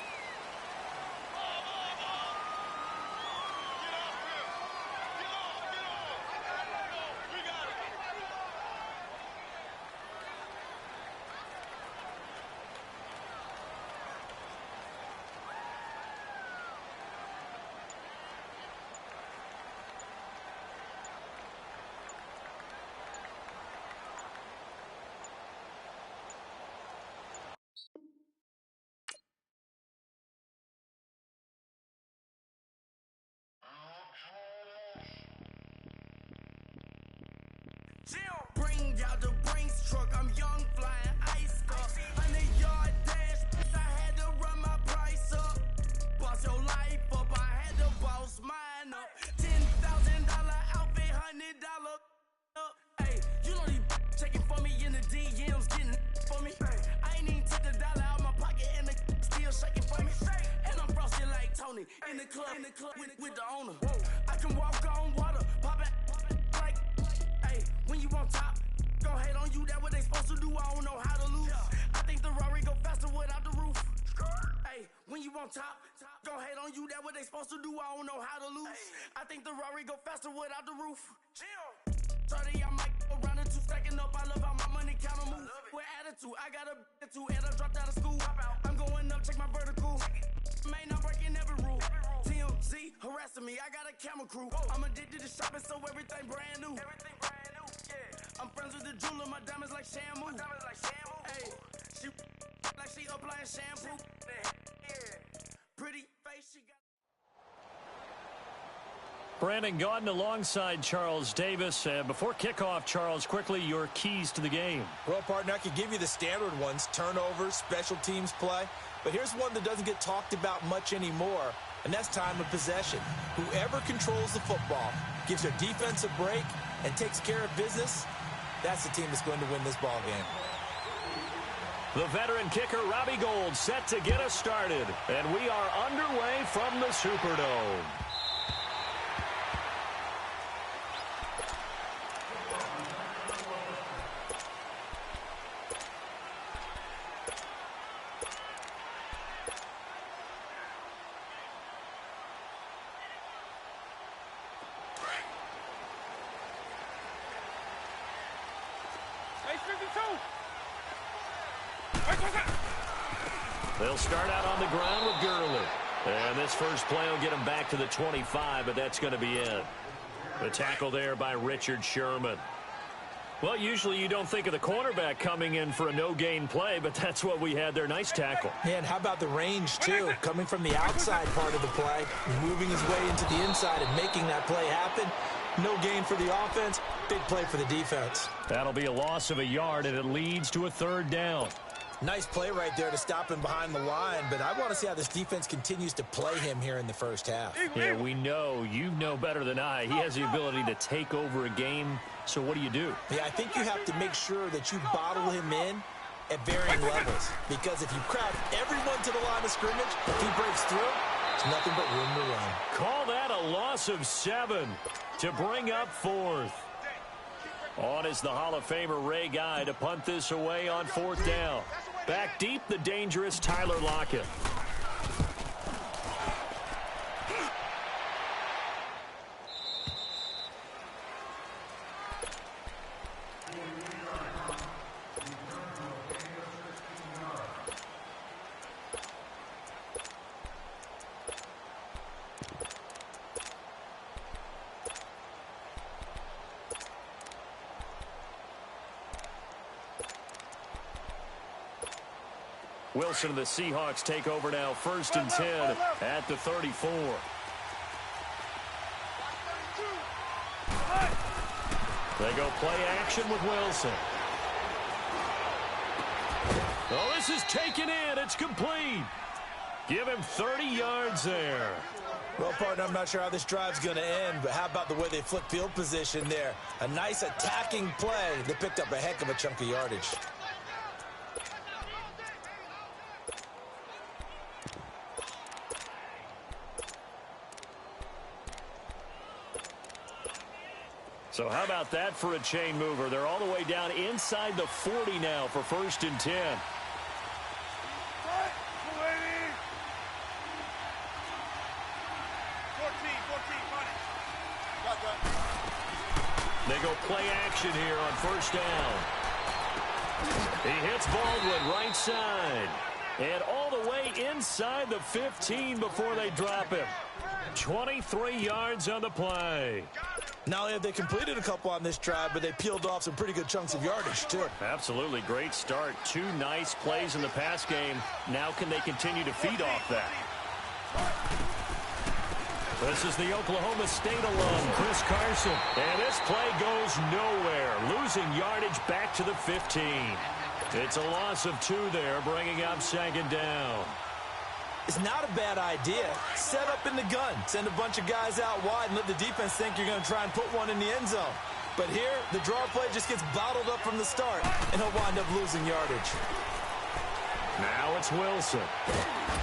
Bring out the Brinks truck, I'm young, flying ice up. 100-yard dash, I had to run my price up. Boss your life up, I had to boss mine up. $10,000 outfit, $100 up. Hey, you know these checking for me in the DMs, getting for me. I ain't even took the dollar out my pocket and the still shaking for me. And I'm frosted like Tony in the club with the owner. I can walk on water, pop it like. Hey, when you on top, gon' hate on you, that what they supposed to do, I don't know how to lose. I think the Rari go faster without the roof. Hey, when you on top, gon' hate on you, that what they supposed to do, I don't know how to lose. I think the Rari go faster without the roof. 30, I might go round and two, stacking up, I love how my money counter move. With attitude, I got a two, and I dropped out of school. I'm going up, check my vertical. Man, I'm breaking every rule. TMZ harassing me, I got a camera crew. I'm addicted to shopping, so everything brand new. I'm friends with the jeweler, my diamonds like Shamu. Hey, she like she applying shampoo. Pretty face, she got. Brandon Gaudin alongside Charles Davis. Before kickoff, Charles, quickly your keys to the game. Well, partner, I can give you the standard ones, turnovers, special teams play. But here's one that doesn't get talked about much anymore, and that's time of possession. Whoever controls the football, gives their defense a break, and takes care of business, that's the team that's going to win this ball game. The veteran kicker, Robbie Gould, set to get us started. And we are underway from the Superdome. They'll start out on the ground with Gurley. And this first play will get him back to the 25, but that's going to be it. The tackle there by Richard Sherman. Well, usually you don't think of the cornerback coming in for a no-gain play, but that's what we had there. Nice tackle. And how about the range, too? Coming from the outside part of the play, moving his way into the inside and making that play happen. No gain for the offense, big play for the defense. That'll be a loss of a yard, and it leads to a third down. Nice play right there to stop him behind the line, but I want to see how this defense continues to play him here in the first half. Yeah, we know. You know better than I. He has the ability to take over a game, so what do you do? Yeah, I think you have to make sure that you bottle him in at varying levels, because if you crowd everyone to the line of scrimmage, if he breaks through, there's nothing but room to run. Call that a loss of 7 to bring up 4th. On is the Hall of Famer Ray Guy to punt this away on 4th down. Back deep, the dangerous Tyler Lockett. Wilson and the Seahawks take over now, 1st and 10 at the 34. They go play action with Wilson. Oh, this is taken in. It's complete. Give him 30 yards there. Well, partner, I'm not sure how this drive's going to end, but how about the way they flip field position there? A nice attacking play. They picked up a heck of a chunk of yardage. So how about that for a chain mover? They're all the way down inside the 40 now for 1st and 10. They go play action here on 1st down. He hits Baldwin right side. And all the way inside the 15 before they drop him. 23 yards on the play. Not only have they completed a couple on this drive, but they peeled off some pretty good chunks of yardage, too. Absolutely great start. 2 nice plays in the pass game. Now can they continue to feed off that? This is the Oklahoma State alum, Chris Carson. And this play goes nowhere. Losing yardage back to the 15. It's a loss of 2 there, bringing up 2nd down. It's not a bad idea. Set up in the gun. Send a bunch of guys out wide and let the defense think you're going to try and put one in the end zone. But here, the draw play just gets bottled up from the start, and he'll wind up losing yardage. Now it's Wilson.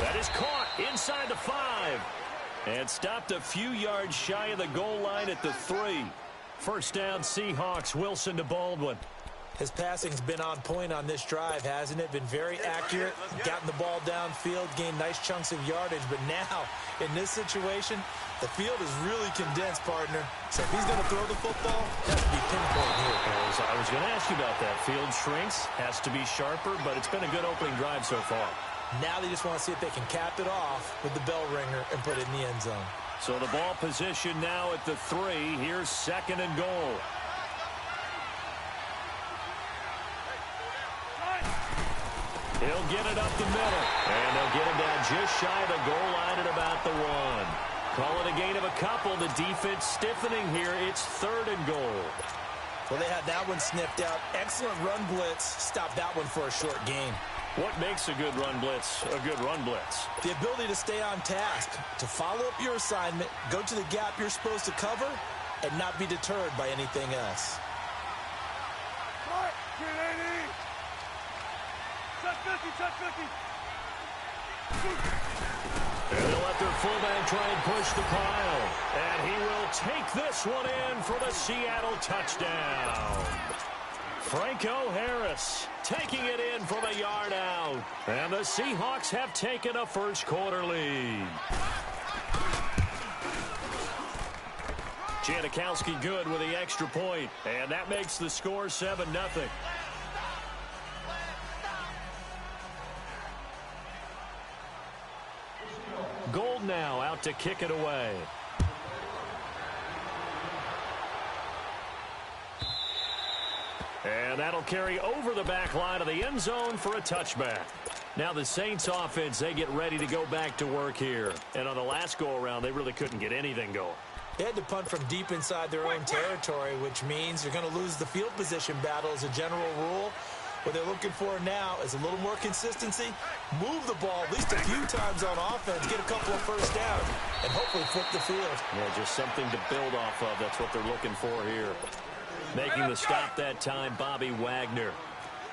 That is caught inside the 5. And stopped a few yards shy of the goal line at the 3. 1st down, Seahawks. Wilson to Baldwin. His passing's been on point on this drive, hasn't it? Been very accurate, gotten the ball downfield, gained nice chunks of yardage. But now, in this situation, the field is really condensed, partner. So if he's going to throw the football, it has to be pinpoint here. I was going to ask you about that. Field shrinks, has to be sharper, but it's been a good opening drive so far. Now they just want to see if they can cap it off with the bell ringer and put it in the end zone. So the ball position now at the 3. Here's 2nd and goal. He'll get it up the middle. And they'll get him down just shy of the goal line at about the 1. Call it a gain of a couple. The defense stiffening here. It's 3rd and goal. Well, they had that one sniffed out. Excellent run blitz. Stop that one for a short gain. What makes a good run blitz a good run blitz? The ability to stay on task, to follow up your assignment, go to the gap you're supposed to cover, and not be deterred by anything else. And they'll let their fullback try and push the pile. And he will take this one in for the Seattle touchdown. Franco Harris taking it in from a yard out. And the Seahawks have taken a first-quarter lead. Janikowski good with the extra point. And that makes the score 7-0. Gold now out to kick it away. And that'll carry over the back line of the end zone for a touchback. Now the Saints offense, they get ready to go back to work here. And on the last go-around, they really couldn't get anything going. They had to punt from deep inside their own territory, which means you're going to lose the field position battle as a general rule. What they're looking for now is a little more consistency, move the ball at least a few times on offense, get a couple of first downs, and hopefully flip the field. Yeah, just something to build off of. That's what they're looking for here. Making the stop that time, Bobby Wagner.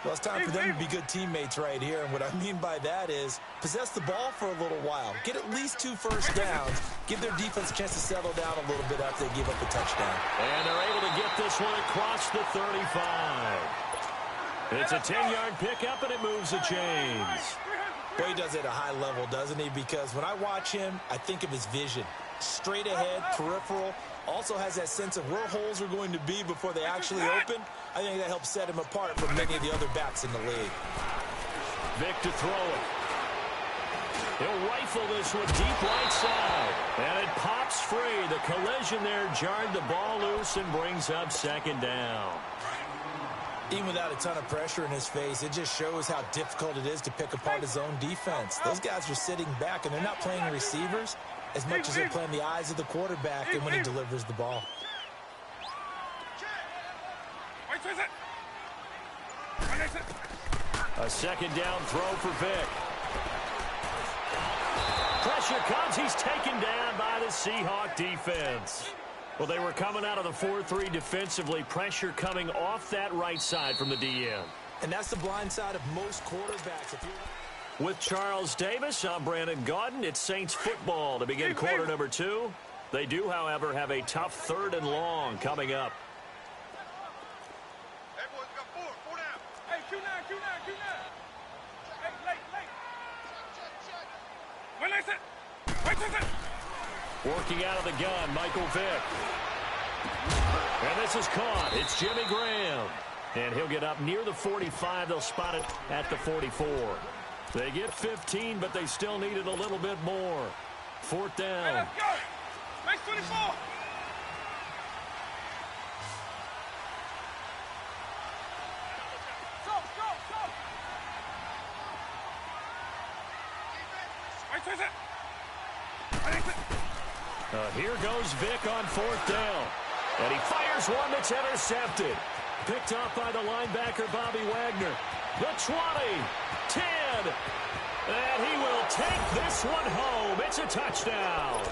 Well, it's time for them to be good teammates right here, and what I mean by that is possess the ball for a little while, get at least 2 first downs, give their defense a chance to settle down a little bit after they give up the touchdown. And they're able to get this one across the 35. It's a 10-yard pickup, and it moves the chains. Boy, he does it at a high level, doesn't he? Because when I watch him, I think of his vision. Straight ahead, peripheral, also has that sense of where holes are going to be before they actually open. I think that helps set him apart from many of the other backs in the league. Vic to throw it. He'll rifle this one deep right side. And it pops free. The collision there jarred the ball loose and brings up 2nd down. Even without a ton of pressure in his face, it just shows how difficult it is to pick apart his own defense. Those guys are sitting back, and they're not playing receivers as much as they're playing the eyes of the quarterback and when he delivers the ball. A 2nd down throw for Vic. Pressure comes. He's taken down by the Seahawk defense. Well, they were coming out of the 4-3 defensively. Pressure coming off that right side from the DN. And that's the blind side of most quarterbacks. With Charles Davis, I'm Brandon Gaudin. It's Saints football to begin quarter number 2. They do, however, have a tough 3rd and long coming up. Working out of the gun, Michael Vick. And this is caught. It's Jimmy Graham. And he'll get up near the 45. They'll spot it at the 44. They get 15, but they still needed a little bit more. Fourth down. Hey, let's go. Make 24. Here goes Vick on fourth down. And he fires one that's intercepted. Picked up by the linebacker, Bobby Wagner. The 20, 10, and he will take this one home. It's a touchdown.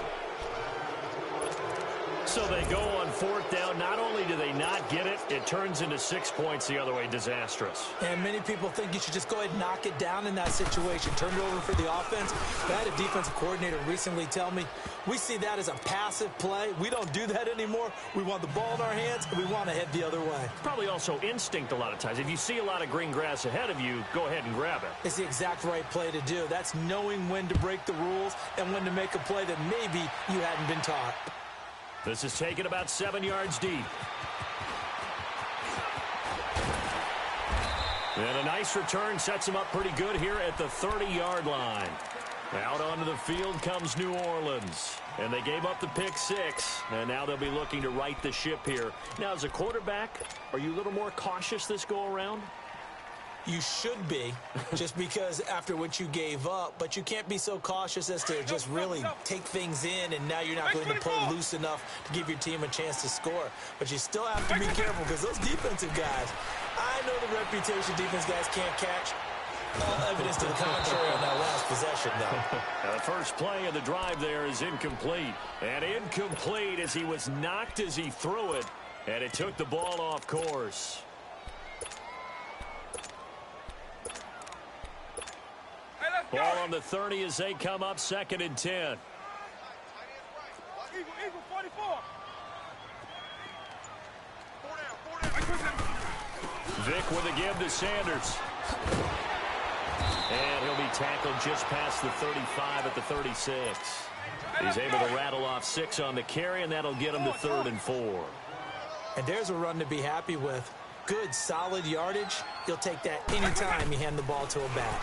So they go on fourth down. Not only do they not get it, it turns into 6 points the other way. Disastrous. And many people think you should just go ahead and knock it down in that situation. Turn it over for the offense. I had a defensive coordinator recently tell me, we see that as a passive play. We don't do that anymore. We want the ball in our hands, and we want to head the other way. Probably also instinct a lot of times. If you see a lot of green grass ahead of you, go ahead and grab it. It's the exact right play to do. That's knowing when to break the rules and when to make a play that maybe you hadn't been taught. This is taken about 7 yards deep. And a nice return sets him up pretty good here at the 30-yard line. Out onto the field comes New Orleans. And they gave up the pick six, and now they'll be looking to right the ship here. Now, as a quarterback, are you a little more cautious this go-around? You should be, just because after what you gave up, but you can't be so cautious as to just really take things in, and now you're not going to play loose enough to give your team a chance to score. But you still have to be careful, because those defensive guys, I know the reputation defense guys can't catch. All evidence to the contrary on that last possession, though. Now, the first play of the drive there is incomplete. And incomplete as he was knocked as he threw it, and it took the ball off course. Ball on the 30 as they come up 2nd and 10. Eagle, 44. Vick with a give to Sanders. And he'll be tackled just past the 35 at the 36. He's able to rattle off 6 on the carry, and that'll get him to 3rd and 4. And there's a run to be happy with. Good, solid yardage. You'll take that anytime you hand the ball to a back.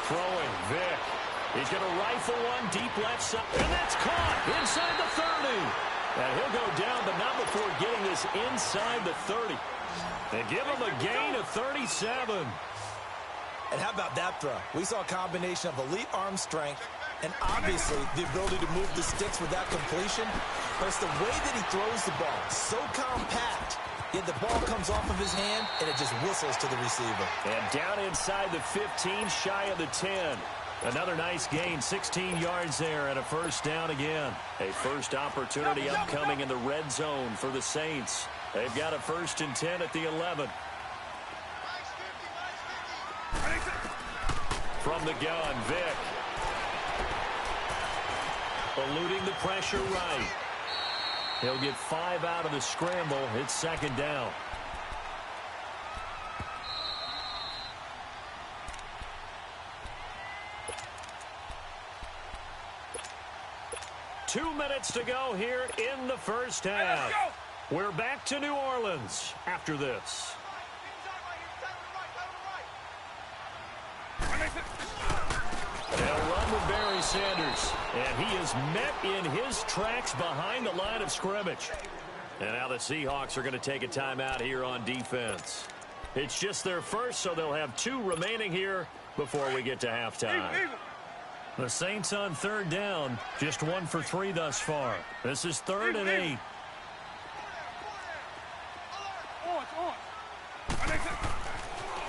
Throwing, Vick. He's going to rifle one deep left side. And that's caught inside the 30. And he'll go down, but not before getting this inside the 30. They give him a gain of 37. And how about that throw? We saw a combination of elite arm strength and obviously the ability to move the sticks with that completion. But it's the way that he throws the ball. So compact. Yet the ball comes off of his hand, and it just whistles to the receiver. And down inside the 15, shy of the 10. Another nice gain, 16 yards there, and a first down again. A first opportunity upcoming in the red zone for the Saints. They've got a 1st and 10 at the 11. From the gun, Vick. Eluding the pressure right. He'll get 5 out of the scramble. It's 2nd down. Two minutes to go here in the first half. We're back to New Orleans after this. They'll run with Barry Sanders, and he is met in his tracks behind the line of scrimmage. And now the Seahawks are going to take a timeout here on defense. It's just their first, so they'll have 2 remaining here before we get to halftime. The Saints on 3rd down, just 1 for 3 thus far. This is 3rd and 8.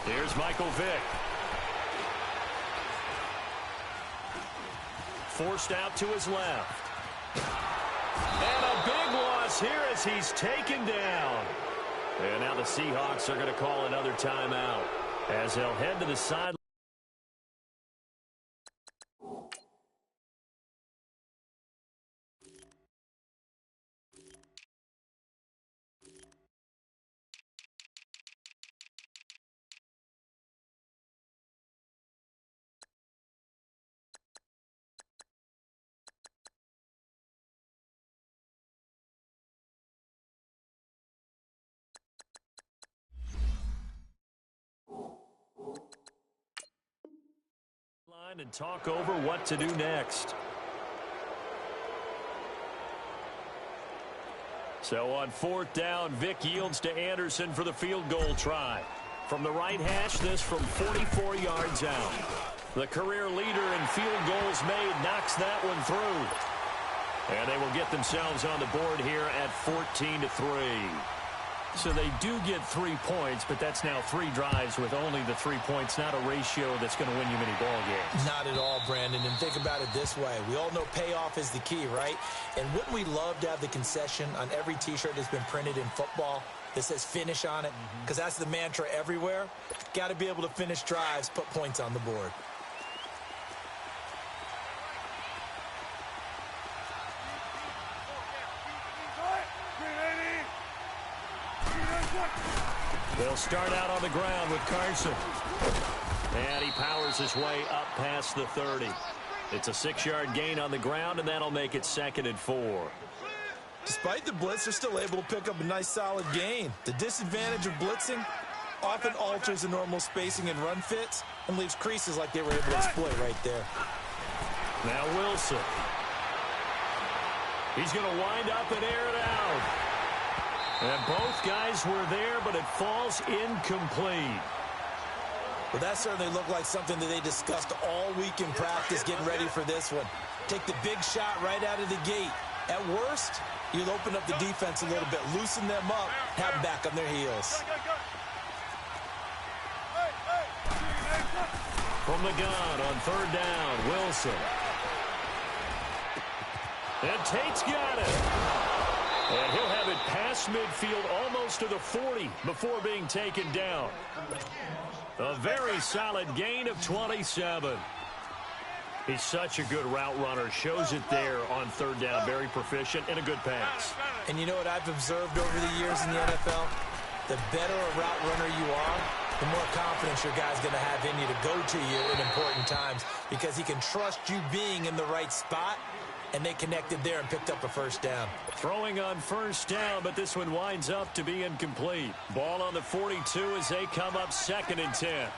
Here's Michael Vick. Forced out to his left. And a big loss here as he's taken down. And now the Seahawks are going to call another timeout as they'll head to the sideline. And talk over what to do next. So on 4th down, Vic yields to Anderson for the field goal try. From the right hash, this from 44 yards out. The career leader in field goals made knocks that one through. And they will get themselves on the board here at 14-3. So they do get 3 points, but that's now 3 drives with only the 3 points, not a ratio that's going to win you many ball games. Not at all, Brandon. And think about it this way. We all know payoff is the key, right? And wouldn't we love to have the concession on every T-shirt that's been printed in football that says finish on it? Because that's the mantra everywhere. Got to be able to finish drives, put points on the board. They'll start out on the ground with Carson. And he powers his way up past the 30. It's a 6-yard gain on the ground, and that'll make it 2nd and 4. Despite the blitz, they're still able to pick up a nice solid gain. The disadvantage of blitzing often alters the normal spacing and run fits and leaves creases like they were able to exploit right there. Now Wilson. He's going to wind up and air it out. And both guys were there, but it falls incomplete. Well, that certainly looked like something that they discussed all week in practice getting ready for this one. Take the big shot right out of the gate. At worst, you'll open up the defense a little bit, loosen them up, have them back on their heels. From the gun on 3rd down, Wilson. And Tate's got it. And he'll have it past midfield almost to the 40 before being taken down. A very solid gain of 27. He's such a good route runner. Shows it there on 3rd down. Very proficient and a good pass. And you know what I've observed over the years in the NFL? The better a route runner you are, the more confidence your guy's going to have in you to go to you in important times because he can trust you being in the right spot. And they connected there and picked up a 1st down. Throwing on 1st down, but this one winds up to be incomplete. Ball on the 42 as they come up 2nd and 10.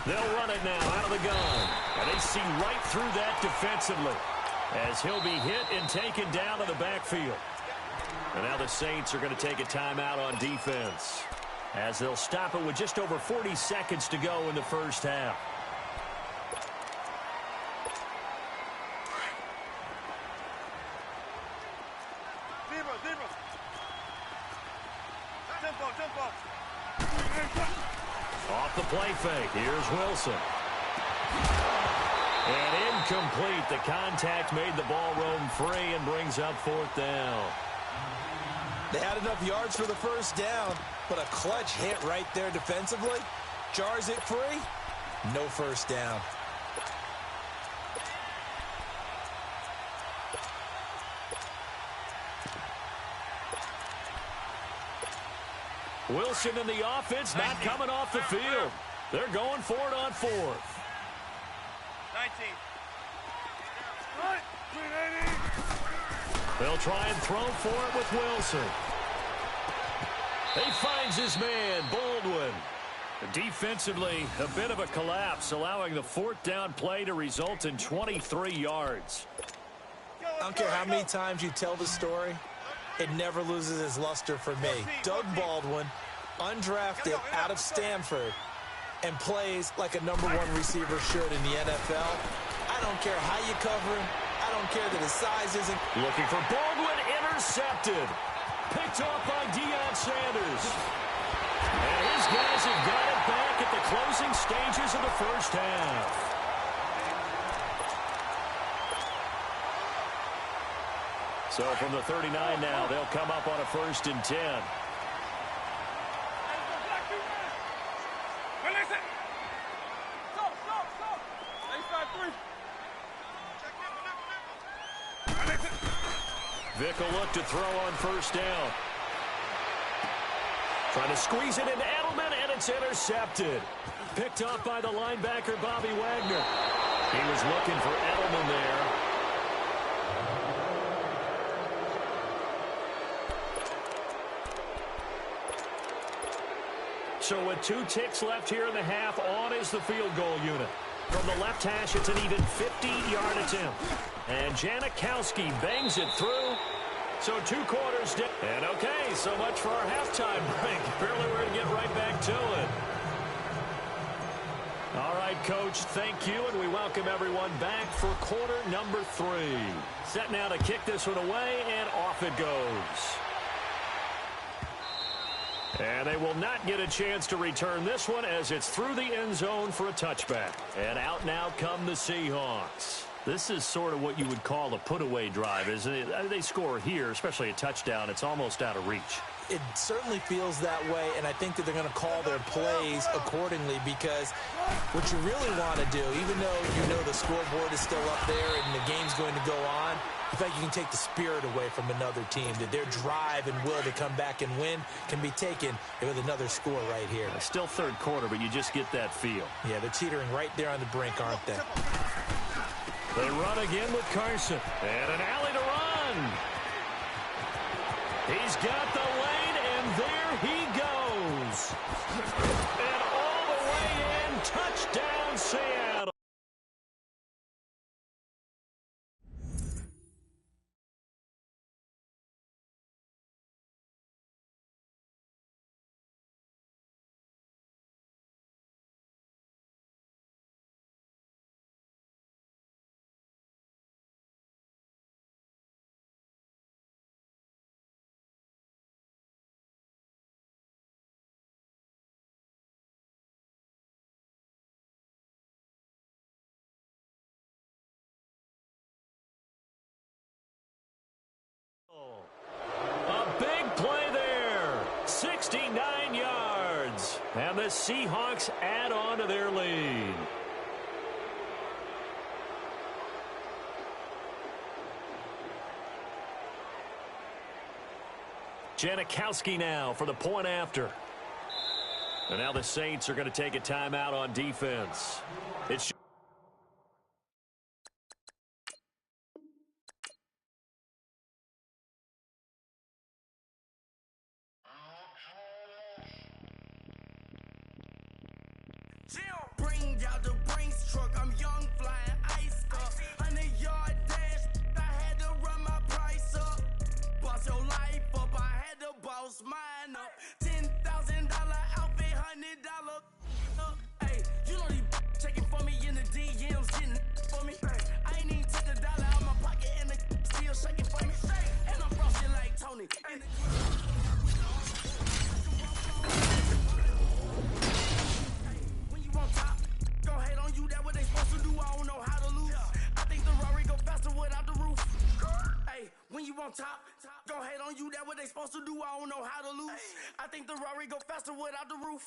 They'll run it now out of the gun. And they see right through that defensively as he'll be hit and taken down in the backfield. And now the Saints are going to take a timeout on defense as they'll stop it with just over 40 seconds to go in the 1st half. Off the play fake. Here's Wilson. And incomplete. The contact made the ball roam free and brings up 4th down. They had enough yards for the 1st down, but a clutch hit right there defensively. Jars it free. No 1st down. Wilson in the offense not coming off the field. They're going for it on 4th. 19. They'll try and throw for it with Wilson. He finds his man, Baldwin. Defensively, a bit of a collapse, allowing the 4th down play to result in 23 yards. I don't care how many times you tell the story, it never loses its luster for me. Doug Baldwin, undrafted out of Stanford, and plays like a #1 receiver should in the NFL. I don't care how you cover him. I don't care that his size isn't. Looking for Baldwin, intercepted. Picked off by Deion Sanders. And his guys have got it back at the closing stages of the 1st half. So from the 39 now, they'll come up on a 1st and 10. Vic will look to throw on 1st down. Trying to squeeze it into Edelman, and it's intercepted. Picked up by the linebacker, Bobby Wagner. He was looking for Edelman there. So with 2 ticks left here in the half, on is the field goal unit. From the left hash, it's an even 50-yard attempt. And Janikowski bangs it through. So 2 quarters down. And okay, so much for our halftime break. Apparently we're going to get right back to it. All right, Coach, thank you, and we welcome everyone back for quarter number 3. Set now to kick this one away, and off it goes. And they will not get a chance to return this one as it's through the end zone for a touchback. And out now come the Seahawks. This is sort of what you would call a put-away drive, isn't it? They score here, especially a touchdown. It's almost out of reach. It certainly feels that way, and I think that they're going to call their plays accordingly, because what you really want to do, even though you know the scoreboard is still up there and the game's going to go on, in fact, you can take the spirit away from another team, that their drive and will to come back and win can be taken with another score right here. Still third quarter, but you just get that feel. Yeah, they're teetering right there on the brink, aren't they? They run again with Carson. And an alley to run. He's got the lane, and there he goes. And all the way in, touchdown Seattle. A big play there. 69 yards. And the Seahawks add on to their lead. Janikowski now for the point after. And now the Saints are going to take a timeout on defense. It's Bring out the Brinks truck, I'm young, flying ice up. 100-yard dash, I had to run my price up. Boss your life up, I had to boss mine up. $10,000 outfit, $100 Hey, you know these checking for me in the DMs, getting for me. I ain't even took $1 out my pocket and the still shaking for me. And I'm frosted like Tony. Top, go hate on you, that what they supposed to do, I don't know how to lose. I think the Rari go faster without the roof. Hey, when you on top, go hate on you, that what they supposed to do, I don't know how to lose. I think the Rari go faster without the roof.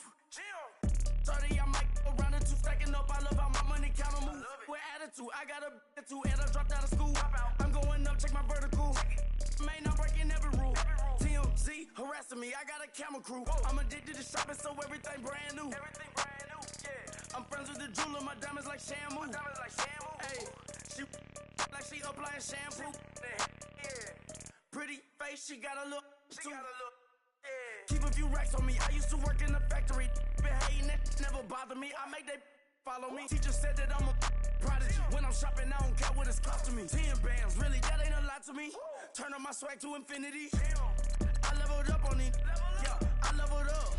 30, I might go around the 2 stacking up, I love how my money count on move. With attitude, I got a attitude, and I dropped out of school. I'm going up, check my vertical. Man, I'm breaking every rule. TMZ harassing me, I got a camera crew. I'm addicted to shopping, so everything brand new. I'm friends with the jeweler, my diamonds like shampoo. Hey, she like she applying shampoo. Pretty face, she got a look. Keep a few racks on me. I used to work in the factory. Been hating it, never bother me. I make they follow me. Teacher said that I'm a prodigy. When I'm shopping, I don't care what it's costing me. 10 bands, really, that ain't a lot to me. Turn on my swag to infinity. I leveled up on these. Yeah, I leveled up.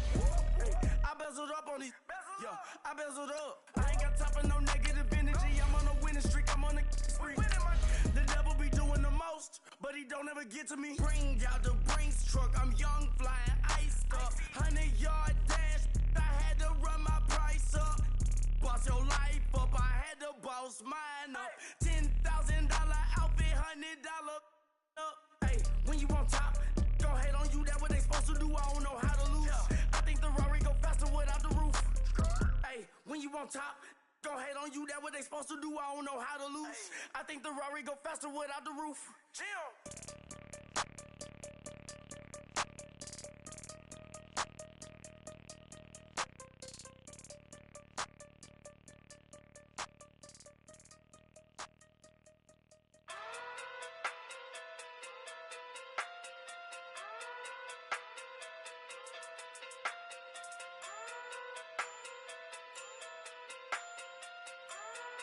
Hey, I bezeled up on these. Yeah, I bezeled up. I ain't got time for no negative energy. I'm on a winning streak. I'm on a spree. The devil be doing the most, but he don't ever get to me. Bring out the Brinks truck. I'm young, flying ice up. 100-yard dash. I had to run my price up. Boss your life up. I had to boss mine up. $10,000 outfit, $100 up. Hey, when you on top, go hate on you. That what they supposed to do. I don't know how to lose. I think the Rari go faster without the roof. Hey, when you on top, go hate on you, that what they supposed to do, I don't know how to lose. I think the Rari go faster without the roof.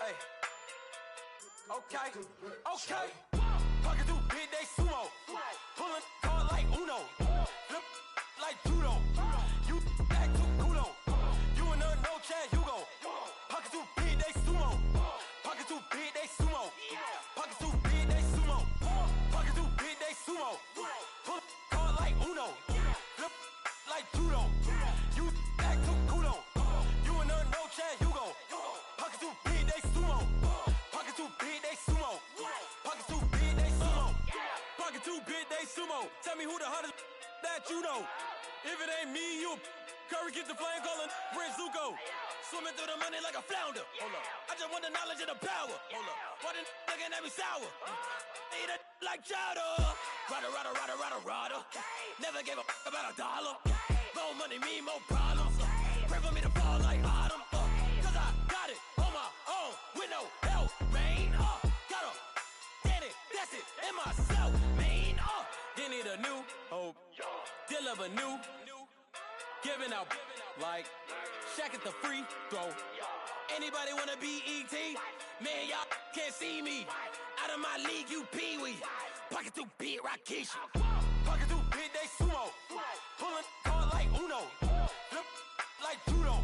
Hey. Okay. Okay. Pocket too big, they sumo. Pulling hard like Uno. Flip like judo. You act too kudo. You and her no Chad Hugo. Pocket too big, they sumo. Pocket too big, they sumo. Pocket too big, they sumo. Pocket too big, they sumo. Pull hard like Uno. Flip like judo. You act too kudo. You and her no Chad Hugo. Pocket too big, they sumo. Pocket too big, they sumo. Pocket too big, they sumo. Pocket too big, they sumo. Tell me who the hottest that you know. If it ain't me, you Curry get the flame calling Prince Zuko. Swimming through the money like a flounder. Hold up. I just want the knowledge and the power. Hold up. Why the looking at me sour? Eat it like Shaud. Rada. Never gave a about a dollar. More money mean more problems. Pray for me to fall like autumn. Cause I got it on my own with no help, man. Got a daddy, that's it, in myself, man. They need a new hope. Deliver new. Giving out like Shaq at the free throw. Anybody wanna be E.T.? Man, y'all can't see me. Out of my league, you pee-wee. Pocket too big, Rakishi. Pocket too big, they sumo. Pulling hard like Uno. Flip like judo.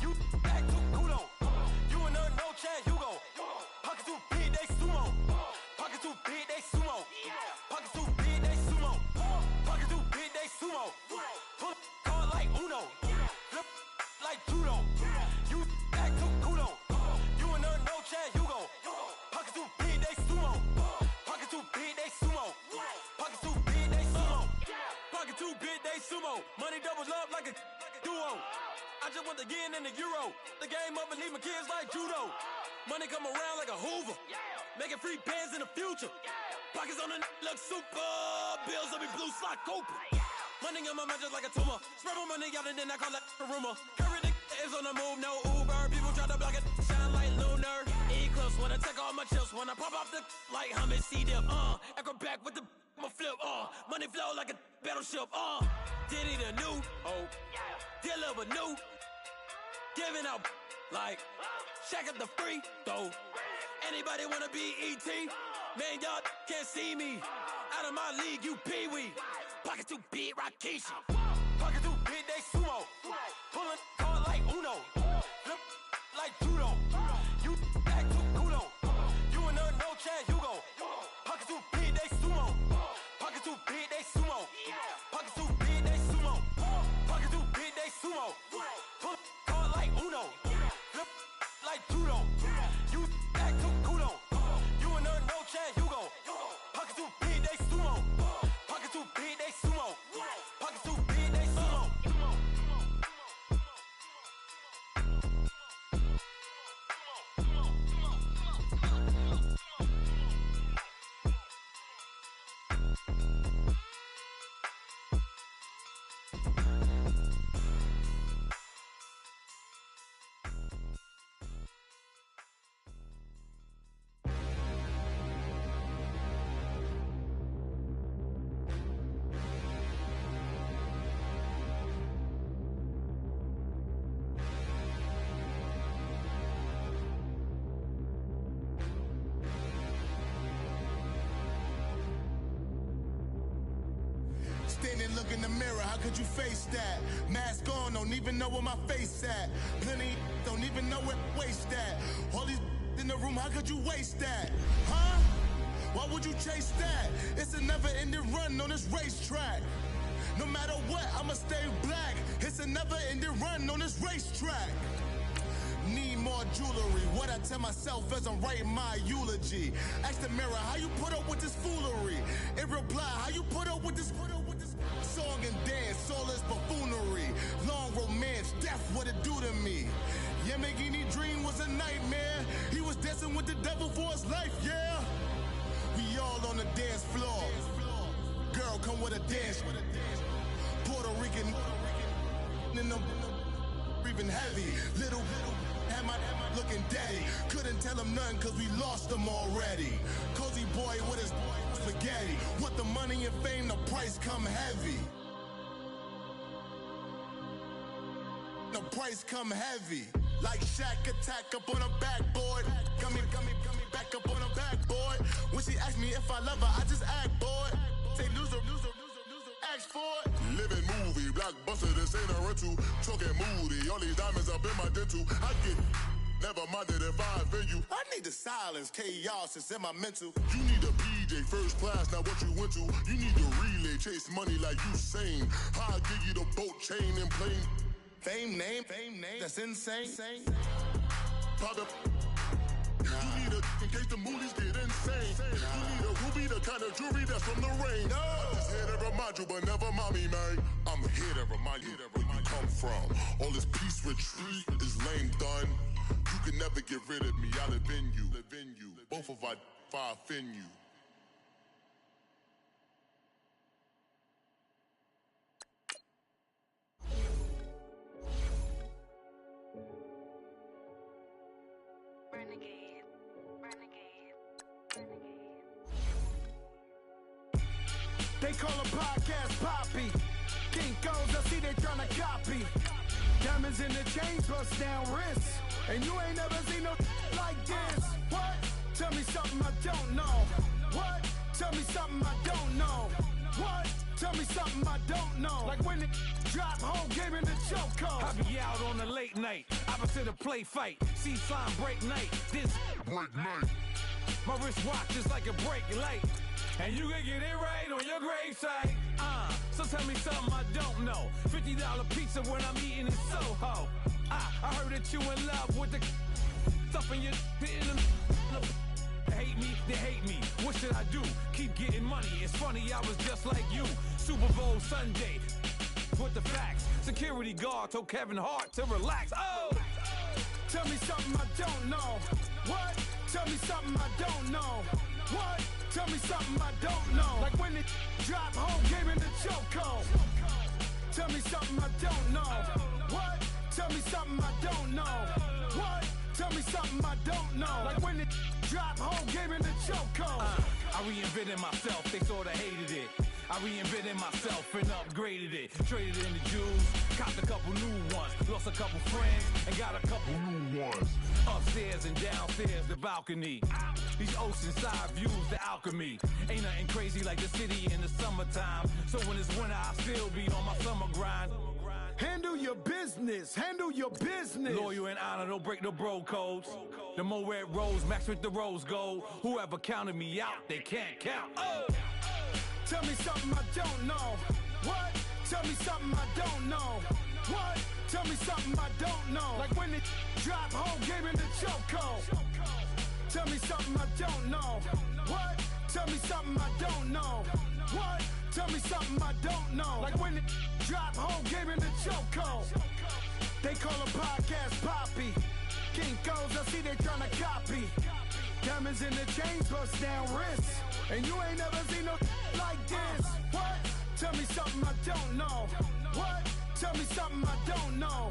You act too kudo. You and her no Chad Hugo. Pocket too big, they sumo. Pocket too big, they sumo. Pocket too big, they sumo. Pocket too big, they sumo. Pull hard like Uno. Flip like judo. You act too kudo. You and her no Chad Hugo. Pocket too big, they sumo. Pocket too big, they sumo. Pocket too big, they sumo. Pocket too big, they sumo. Money doubles up like a duo. I just want the yen and the euro. The game up and leave my kids like judo. Money come around like a Hoover. Making free bands in the future. Pockets on the look super. Bills on me blue slot Cooper. Money on my mind just like a tumor. Spread my money out and then I call that a rumor. Curry the is on the move, no Uber. People try to block it, shine like lunar. Eclipse when I take all my chips. When I pop off the like hummus, see them. Acrobat with the my flip. Money flow like a battleship. Diddy the new hope. Deliver new. Giving out like Shaq at the free throw. Anybody wanna be E.T.? Man, y'all can't see me. Out of my league, you pee-wee. Pocket too big, Rakishi. Pocket too big, they sumo. Pulling hard like Uno. Flip like judo. You act too kudo. You and her no Chad Hugo. Pocket too big, they sumo. Pocket too big, they sumo. Pocket too big, they sumo. Pocket too big, they sumo. Pull hard like Uno. Flip like judo. You act too kudo. You and her no Chad Hugo. Pocket too big, they sumo. Pocket too big, they sumo. Pocket too big, they sumo. Look in the mirror, how could you face that? Mask on, don't even know where my face at. Plenty don't even know where waste at. All these in the room, how could you waste that? Huh? Why would you chase that? It's a never-ending run on this racetrack. No matter what, I'ma stay black. It's a never-ending run on this racetrack. Need more jewelry. What I tell myself as I'm writing my eulogy. Ask the mirror, how you put up with this foolery? In reply, how you put up with this song and dance, all this buffoonery. Long romance, death, what it do to me? Yamagini dream was a nightmare. He was dancing with the devil for his life, yeah. We all on the dance floor. Girl, come with a dance. Puerto Rican in them breathing heavy. Little had my looking daddy. Couldn't tell him nothing cause we lost him already. Cozy boy with his spaghetti. Want the money and fame, the price come heavy. The price come heavy. Like Shaq attack up on a backboard. Gummy, back up on a backboard. When she asked me if I love her, I just act bored. Say loser, ask for it. Living movie, blockbuster, this ain't a rental. Talking moody, all these diamonds up in my dental. I get never minded if I offend you. I need the silence, chaos is in my mental. You need a PJ, first class, not what you went to. You need to relay, chase money like you sane. I'll give you the boat, chain, and plane. Fame name, that's insane. Pop up. You need a, in case the movies get insane. You need a ruby, the kind of jewelry that's from the rain. I'm just here to remind you, but never mommy, man. I'm here to remind you where you come from. All this peace retreat is lame done. You can never get rid of me, I live in you. Both of our fire offend you. They call a podcast Poppy. Kinkos, I see they tryna copy. Diamonds in the chains, bust down wrists. And you ain't never seen no like this. What? Tell me something I don't know. What? Tell me something I don't know. What? Tell me something I don't know. Like when it drop home, game in the chokehold. I be out on a late night, opposite a play fight. See sign break night, this break night. My wristwatch is like a brake light. And you can get it right on your gravesite. So tell me something I don't know. $50 pizza when I'm eating in Soho. I heard that you in love with the stuff in your hate me, they hate me. What should I do? Keep getting money. It's funny, I was just like you. Super Bowl Sunday with the facts. Security guard told Kevin Hart to relax. Oh! Tell me something I don't know. What? Tell me something I don't know. What? Tell me something I don't know. Like when it drop home, game in the chokehold. Tell me something I don't know. What? Tell me something I don't know. What? Tell me something I don't know. Like when it drop home, game in the chokehold. I reinvented myself, they sorta hated it. I reinvented myself and upgraded it. Traded in the jewels, copped a couple new ones. Lost a couple friends and got a couple new ones. Upstairs and downstairs, the balcony. These oceanside views, the alchemy. Ain't nothing crazy like the city in the summertime. So when it's winter, I still be on my summer grind. Handle your business, handle your business. Loyal and honor, don't break the bro codes. The more red rose, max with the rose gold. Whoever counted me out, they can't count. Oh! Tell me something I don't know. What? Tell me something I don't know. What? Tell me something I don't know. Like when it drop home, game in the chokehold. Tell me something I don't know. What? Tell me something I don't know. What? Tell me something I don't know. Like when it drop home, game in the chokehold. They call a podcast Poppy. Kinkos, I see they tryna copy. Diamonds in the chains, bust down wrists. And you ain't never seen no like this. What? Tell me something I don't know. What? Tell me something I don't know.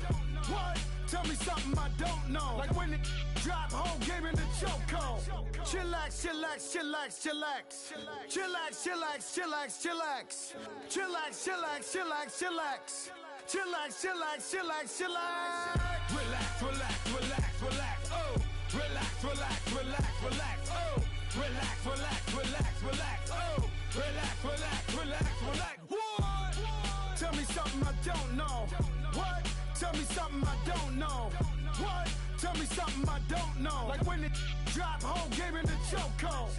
What? Tell me something I don't know. Like when it drop home, game in the chokehold. Chillax, chillax, chillax, chillax. Chillax, chillax, chillax, chillax. Chillax, chillax, chillax, chillax. Chillax, chillax, chillax, chillax. Relax, relax, relax, relax. Oh! Relax, relax, relax, relax. Oh! Relax, relax, relax, relax. Oh! Relax, relax, relax, relax. What? Tell me something I don't know. What? Tell me something I don't know. What? Tell me something I don't know. Like when it drop home, game in the chokehold.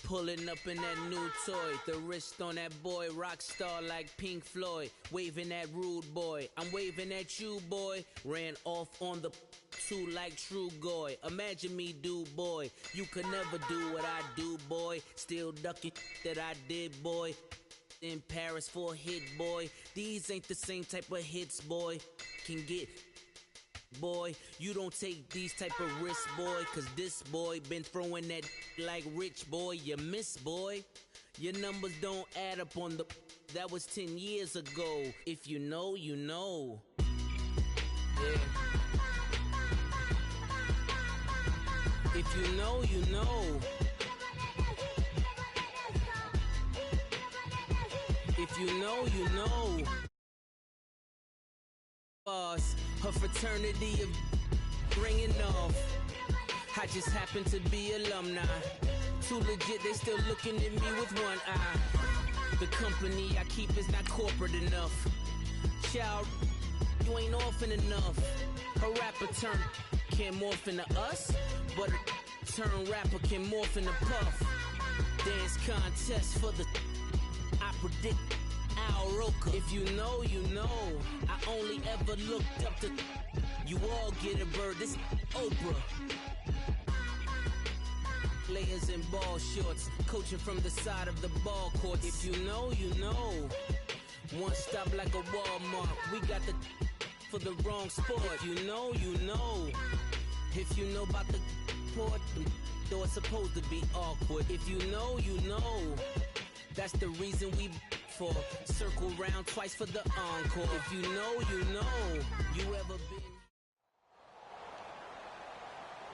Pulling up in that new toy, the wrist on that boy, rock star like Pink Floyd, waving at rude boy, I'm waving at you boy, ran off on the two like True Goy, imagine me do boy, you could never do what I do boy, still ducking that I did boy, in Paris for a hit boy, these ain't the same type of hits boy, can get boy. You don't take these type of risks, boy, cause this boy been throwing that like rich, boy. You miss, boy. Your numbers don't add up on the... That was 10 years ago. If you know, you know. Yeah. If you know, you know. If you know, you know. Her fraternity of ringing off. I just happen to be alumni. Too legit, they still looking at me with one eye. The company I keep is not corporate enough. Child, you ain't orphan enough. A rapper turn can't morph into us, but a turn rapper can morph into Puff. Dance contest for the... I predict Al Roker. If you know, you know. I only ever looked up to... You all get a bird, this Oprah. Players in ball shorts, coaching from the side of the ball court. If you know, you know. One stop like a Walmart. We got the for the wrong sport. If you know, you know. If you know about the port, though it's supposed to be awkward. If you know, you know. That's the reason we for circle round twice for the encore. If you know, you know. You ever been...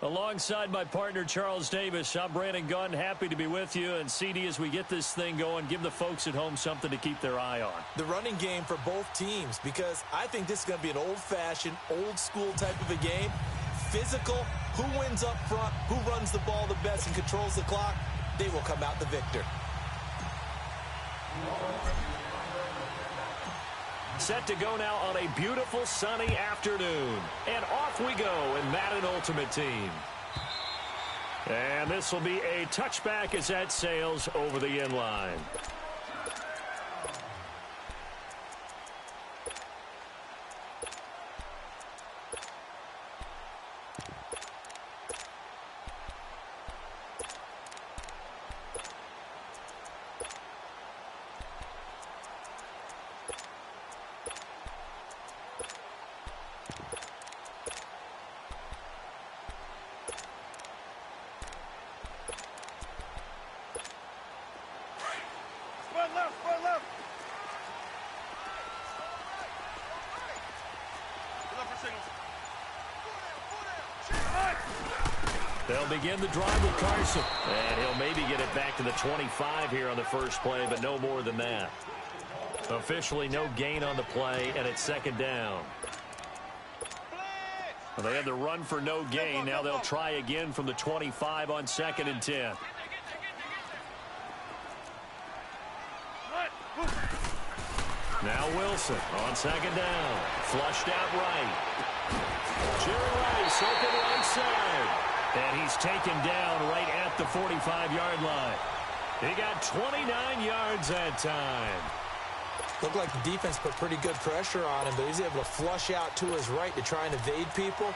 Alongside my partner, Charles Davis, I'm Brandon Gunn. Happy to be with you. And, CD, as we get this thing going, give the folks at home something to keep their eye on. The running game for both teams, because I think this is going to be an old-fashioned, old-school type of a game. Physical, who wins up front, who runs the ball the best and controls the clock, they will come out the victor. Set to go now on a beautiful sunny afternoon. And off we go in Madden Ultimate Team. And this will be a touchback as that sails over the end line. They'll begin the drive with Carson. And he'll maybe get it back to the 25 here on the first play, but no more than that. Officially no gain on the play, and it's second down. Well, they had the run for no gain. Now they'll try again from the 25 on 2nd and 10. Now Wilson on 2nd down. Flushed out right. Jerry Rice open right side. And he's taken down right at the 45-yard line. He got 29 yards that time. Looked like the defense put pretty good pressure on him, but he's able to flush out to his right to try and evade people.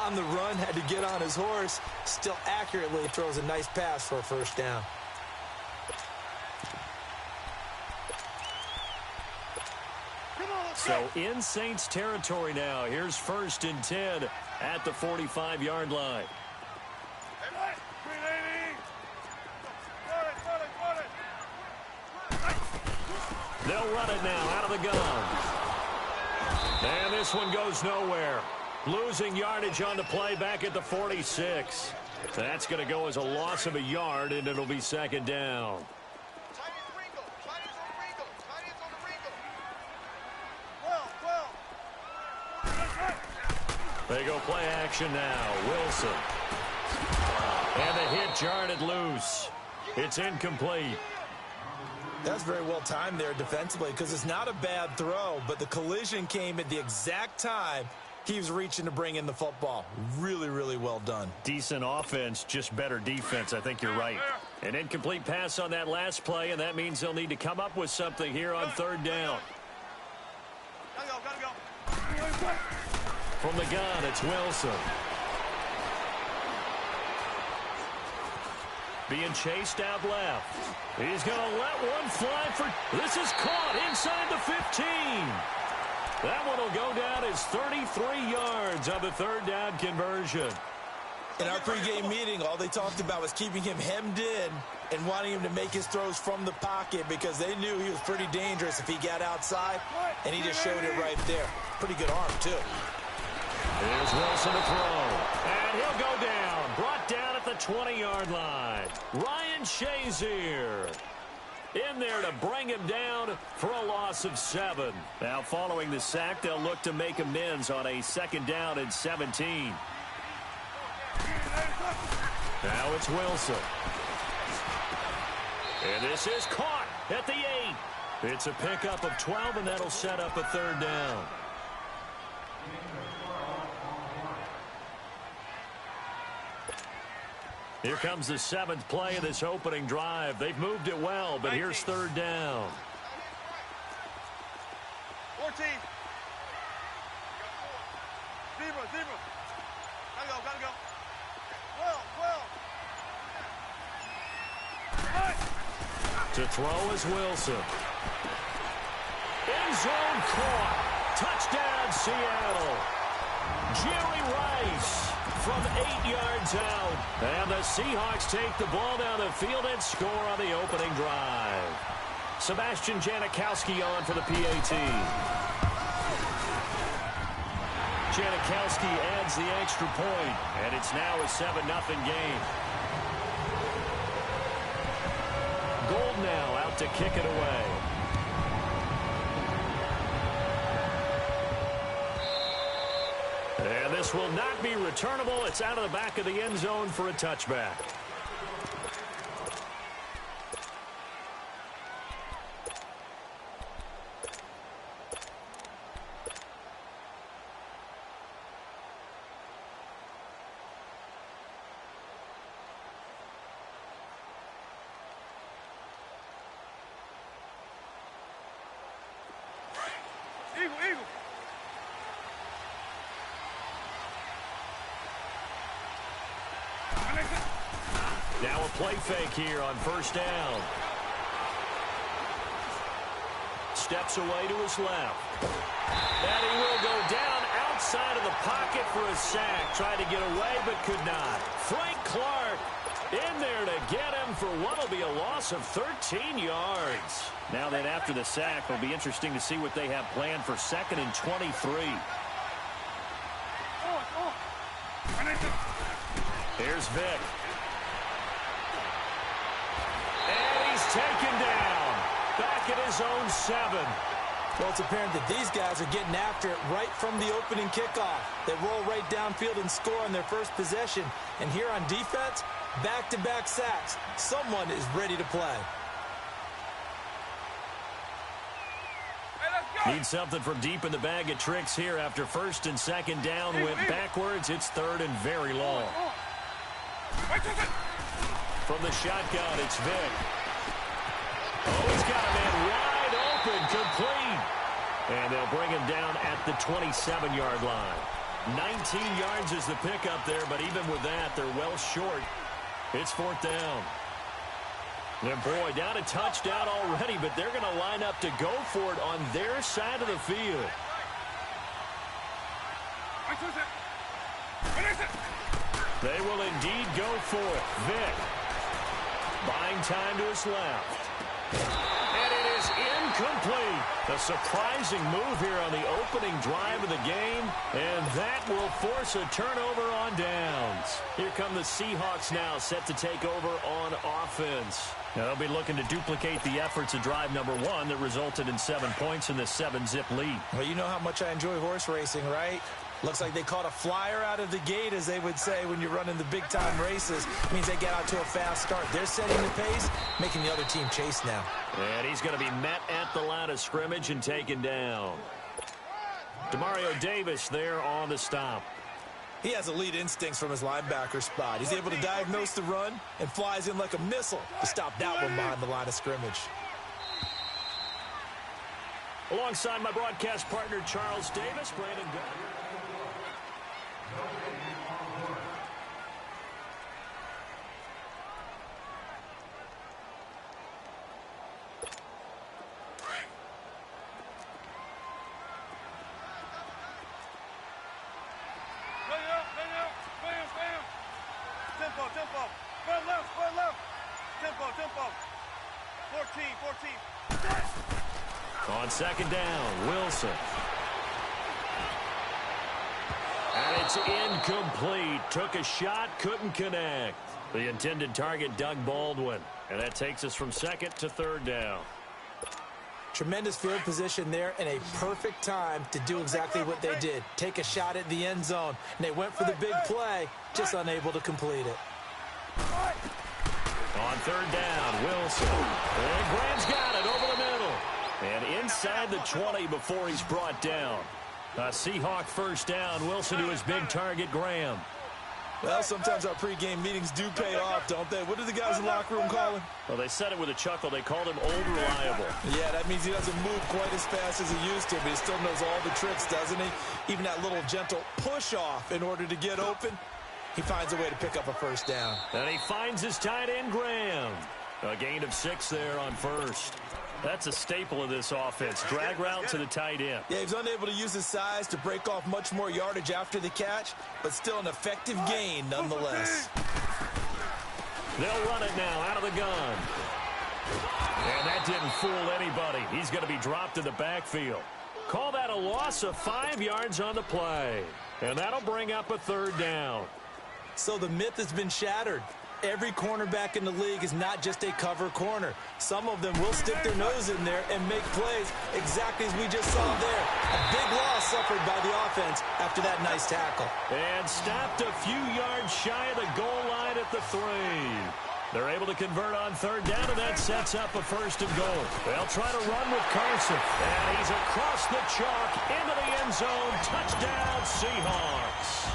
On the run, had to get on his horse. Still accurately throws a nice pass for a first down. So in Saints territory now. Here's 1st and 10 at the 45-yard line. They'll run it now out of the gun. And this one goes nowhere. Losing yardage on the play back at the 46. That's going to go as a loss of a yard, and it'll be second down. They go play action now. Wilson. And the hit jarred loose. It's incomplete. That's very well timed there defensively because it's not a bad throw, but the collision came at the exact time he was reaching to bring in the football. Really, really well done. Decent offense, just better defense. I think you're right. An incomplete pass on that last play, and that means they'll need to come up with something here on 3rd down. Gotta go. From the gun, it's Wilson. Being chased out left. He's going to let one fly for... This is caught inside the 15. That one will go down as 33 yards on the third down conversion. In our pregame meeting, all they talked about was keeping him hemmed in and wanting him to make his throws from the pocket because they knew he was pretty dangerous if he got outside, and he just showed it right there. Pretty good arm, too. Here's Wilson to throw, and he'll go down. Brought down at the 20-yard line. Ryan Shazier in there to bring him down for a loss of 7. Now, following the sack, they'll look to make amends on a 2nd down and 17. Now it's Wilson. And this is caught at the 8. It's a pickup of 12, and that'll set up a 3rd down. Here comes the 7th play of this opening drive. They've moved it well, but here's 3rd down. 14. Zebra. Gotta go. 12. To throw is Wilson. End zone caught. Touchdown, Seattle. Jerry Rice from 8 yards out. And the Seahawks take the ball down the field and score on the opening drive. Sebastian Janikowski on for the PAT. Janikowski adds the extra point, and it's now a 7-0 game. Gold now out to kick it away. And this will not be returnable. It's out of the back of the end zone for a touchback. Eagle. Now a play fake here on 1st down. Steps away to his left. And he will go down outside of the pocket for a sack. Tried to get away but could not. Frank Clark in there to get him for what will be a loss of 13 yards. Now then, after the sack, it'll be interesting to see what they have planned for 2nd and 23. Here's Vick. And he's taken down. Back at his own 7. Well, it's apparent that these guys are getting after it right from the opening kickoff. They roll right downfield and score on their first possession. And here on defense, back-to-back sacks. Someone is ready to play. Need something from deep in the bag of tricks here after 1st and 2nd down. Went backwards. It's 3rd and very long. From the shotgun, it's Vick. Oh, he's got a man wide open, complete. And they'll bring him down at the 27-yard line. 19 yards is the pickup there, but even with that, they're well short. It's 4th down. And boy, down a touchdown already, but they're going to line up to go for it on their side of the field. They will indeed go for it. Vick buying time to his left. And it is incomplete. A surprising move here on the opening drive of the game, and that will force a turnover on downs. Here come the Seahawks now, set to take over on offense. Now they'll be looking to duplicate the efforts of drive number 1 that resulted in 7 points in the 7-zip lead. Well, you know how much I enjoy horse racing, right? Looks like they caught a flyer out of the gate, as they would say when you're running the big-time races. It means they get out to a fast start. They're setting the pace, making the other team chase now. And he's going to be met at the line of scrimmage and taken down. Demario Davis there on the stop. He has elite instincts from his linebacker spot. He's able to diagnose the run and flies in like a missile to stop that one behind the line of scrimmage. Alongside my broadcast partner, Charles Davis, Brandon Gunn. tempo. Spread left, spread left. Tempo, tempo. 14. On second down, Wilson. And it's incomplete. Took a shot, couldn't connect. The intended target, Doug Baldwin. And that takes us from second to third down. Tremendous field position there and a perfect time to do exactly what they did. Take a shot at the end zone. And they went for the big play, just unable to complete it. On third down, Wilson. And Graham's got it over the middle. And inside the 20 before he's brought down. A Seahawk first down. Wilson to his big target, Graham. Well, sometimes our pregame meetings do pay off, don't they? What do the guys in the locker room call him? Well, they said it with a chuckle. They called him Old Reliable. Yeah, that means he doesn't move quite as fast as he used to, but he still knows all the tricks, doesn't he? Even that little gentle push-off in order to get open. He finds a way to pick up a first down. And he finds his tight end, Graham. A gain of 6 there on first. That's a staple of this offense. Drag route to the tight end. Yeah, he's unable to use his size to break off much more yardage after the catch, but still an effective gain nonetheless. They'll run it now out of the gun. And that didn't fool anybody. He's going to be dropped in the backfield. Call that a loss of 5 yards on the play. And that'll bring up a third down. So the myth has been shattered. Every cornerback in the league is not just a cover corner. Some of them will stick their nose in there and make plays exactly as we just saw there. A big loss suffered by the offense after that nice tackle. And stopped a few yards shy of the goal line at the 3. They're able to convert on third down, and that sets up a first and goal. They'll try to run with Carson. And he's across the chalk into the end zone. Touchdown, Seahawks.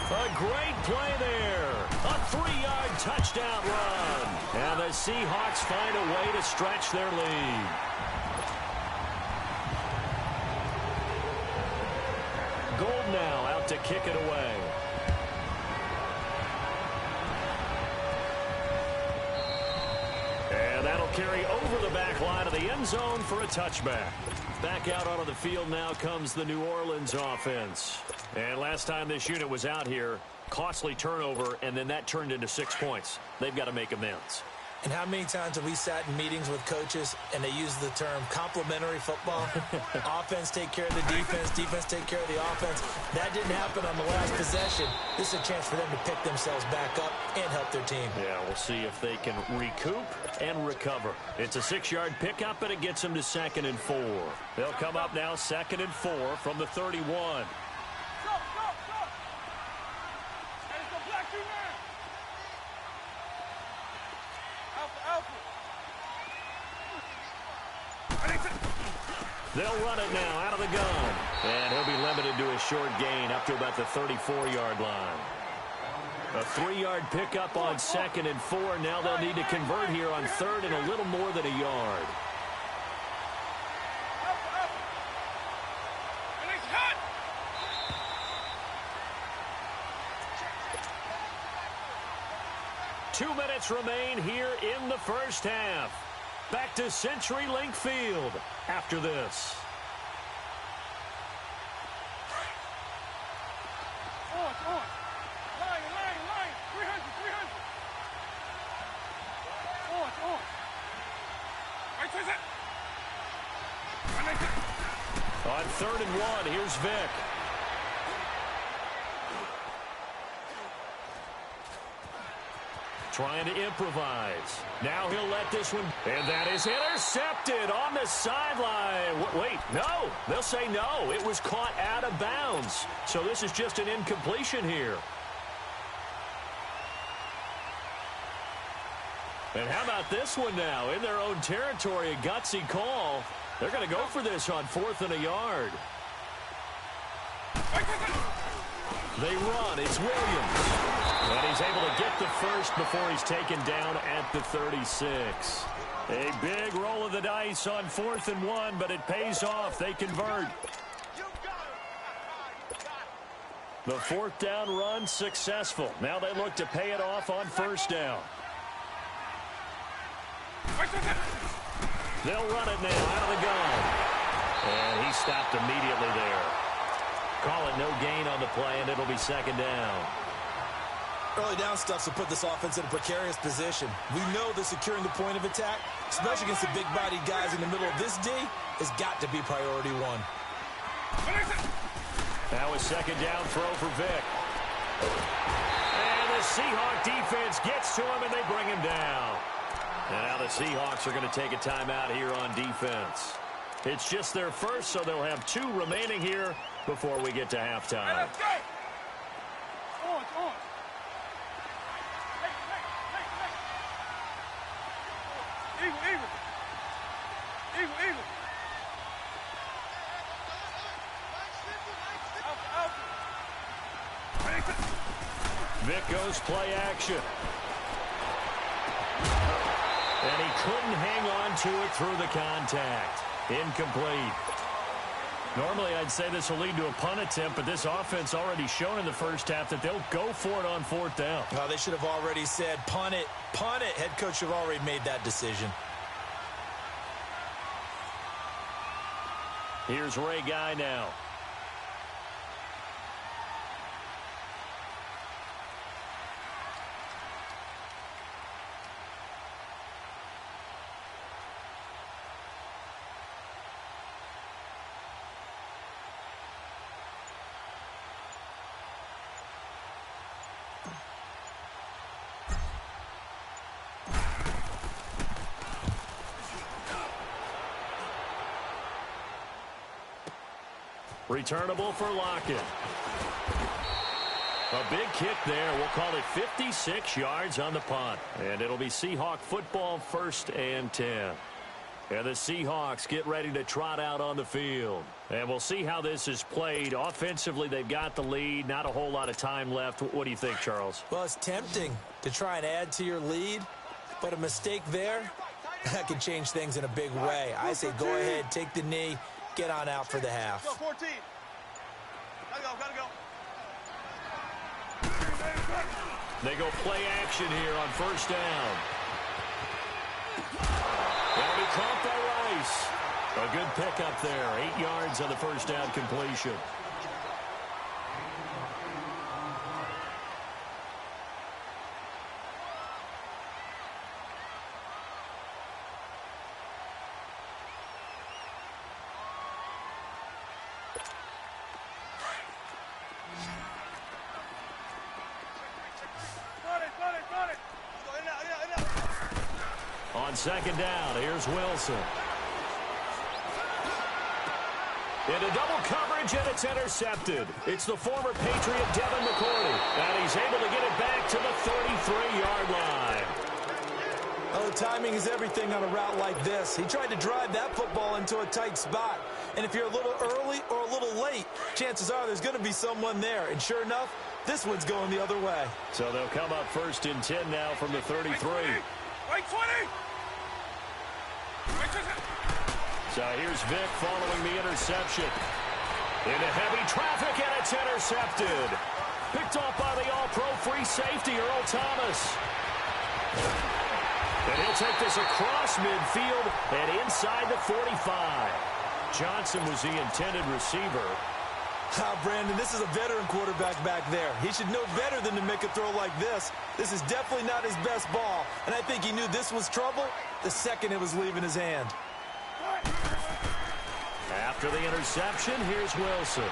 A great play there. A 3-yard touchdown run. And the Seahawks find a way to stretch their lead. Gold now out to kick it away. And that'll carry over the back line of the end zone for a touchback. Back out onto the field now comes the New Orleans offense. And last time this unit was out here, costly turnover, and then that turned into 6 points. They've got to make amends. And how many times have we sat in meetings with coaches and they use the term complementary football? Offense take care of the defense, defense take care of the offense. That didn't happen on the last possession. This is a chance for them to pick themselves back up and help their team. Yeah, we'll see if they can recoup and recover. It's a 6-yard pickup, and it gets them to 2nd and 4. They'll come up now 2nd and 4 from the 31. They'll run it now out of the gun. And he'll be limited to a short gain up to about the 34-yard line. A 3-yard pickup on 2nd and 4. Now they'll need to convert here on 3rd and a little more than a yard. Two minutes remain here in the first half. Back to CenturyLink Field after this. On 3rd and 1, here's Vick. Trying to improvise. Now he'll let this one. And that is intercepted on the sideline. Wait, no. They'll say no. It was caught out of bounds. So this is just an incompletion here. And how about this one now? In their own territory, a gutsy call. They're going to go for this on 4th and a yard. They run. It's Williams. And he's able to get the first before he's taken down at the 36. A big roll of the dice on 4th and 1, but it pays off. They convert. The 4th down run successful. Now they look to pay it off on 1st down. They'll run it now out of the gun. And he stopped immediately there. Call it no gain on the play, and it'll be 2nd down. Early down stuffs will put this offense in a precarious position. We know that securing the point of attack, especially against the big-bodied guys in the middle of this D, has got to be priority one. Now a second down throw for Vic. And the Seahawk defense gets to him, and they bring him down. And now the Seahawks are going to take a timeout here on defense. It's just their first, so they'll have 2 remaining here before we get to halftime. Hey, let's go! On. Eagle. Vic goes play action. And he couldn't hang on to it through the contact. Incomplete. Normally, I'd say this will lead to a punt attempt, but this offense already shown in the first half that they'll go for it on 4th down. Well, they should have already said, punt it. Head coach should have already made that decision. Here's Ray Guy now. Returnable for Lockett. A big kick there. We'll call it 56 yards on the punt. And it'll be Seahawk football, 1st and 10. And the Seahawks get ready to trot out on the field. And we'll see how this is played. Offensively, they've got the lead. Not a whole lot of time left. What do you think, Charles? Well, it's tempting to try and add to your lead, but a mistake there, that can change things in a big way. I say go ahead, take the knee, get on out for the half. Go, 14. Gotta go. They go play action here on 1st down. That'll be caught by Rice. A good pickup there. 8 yards on the 1st down completion. On 2nd down, here's Wilson. Into double coverage, and it's intercepted. It's the former Patriot Devin McCourty, and he's able to get it back to the 33-yard line. Oh, timing is everything on a route like this. He tried to drive that football into a tight spot. And if you're a little early or a little late, chances are there's going to be someone there. And sure enough, this one's going the other way. So they'll come up 1st and 10 now from the 33. Wait, 20! So here's Vic following the interception. Into heavy traffic, and it's intercepted. Picked off by the all-pro free safety, Earl Thomas. And he'll take this across midfield and inside the 45. Johnson was the intended receiver. Brandon, this is a veteran quarterback back there. He should know better than to make a throw like this. This is definitely not his best ball, and I think he knew this was trouble the second it was leaving his hand. After the interception, here's Wilson.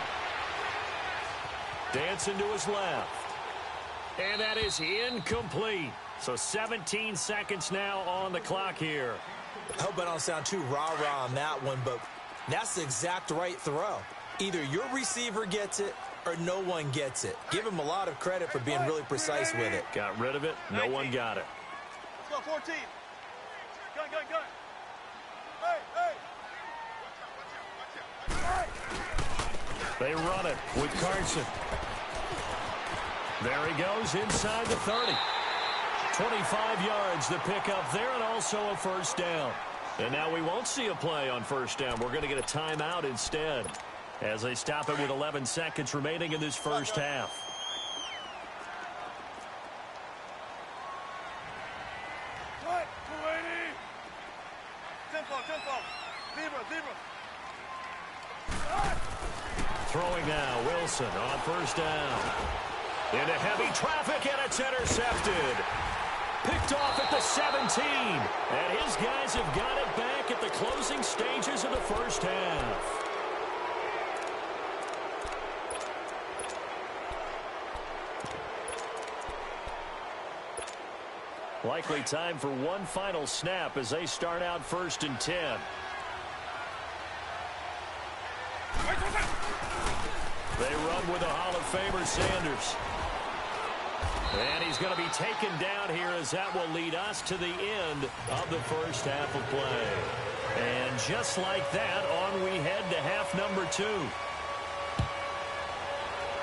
Dancing to his left. And that is incomplete. So 17 seconds now on the clock here. I hope I don't sound too rah-rah on that one, but that's the exact right throw. Either your receiver gets it or no one gets it. Give him a lot of credit for being really precise with it. Got rid of it. No one got it. Let's go, 14. Gun. Hey! They run it with Carson. There he goes inside the 30. 25 yards to pick up there, and also a 1st down. And now we won't see a play on 1st down. We're going to get a timeout instead as they stop it with 11 seconds remaining in this 1st half. What? 280! Tempo. Zebra. Throwing now, Wilson on 1st down. Into heavy traffic, and it's intercepted. Picked off at the 17. And his guys have got it back at the closing stages of the first half. Likely time for one final snap as they start out 1st and 10. They run with the Hall of Famer Sanders. And he's going to be taken down here as that will lead us to the end of the first half of play. And just like that, on we head to half number 2.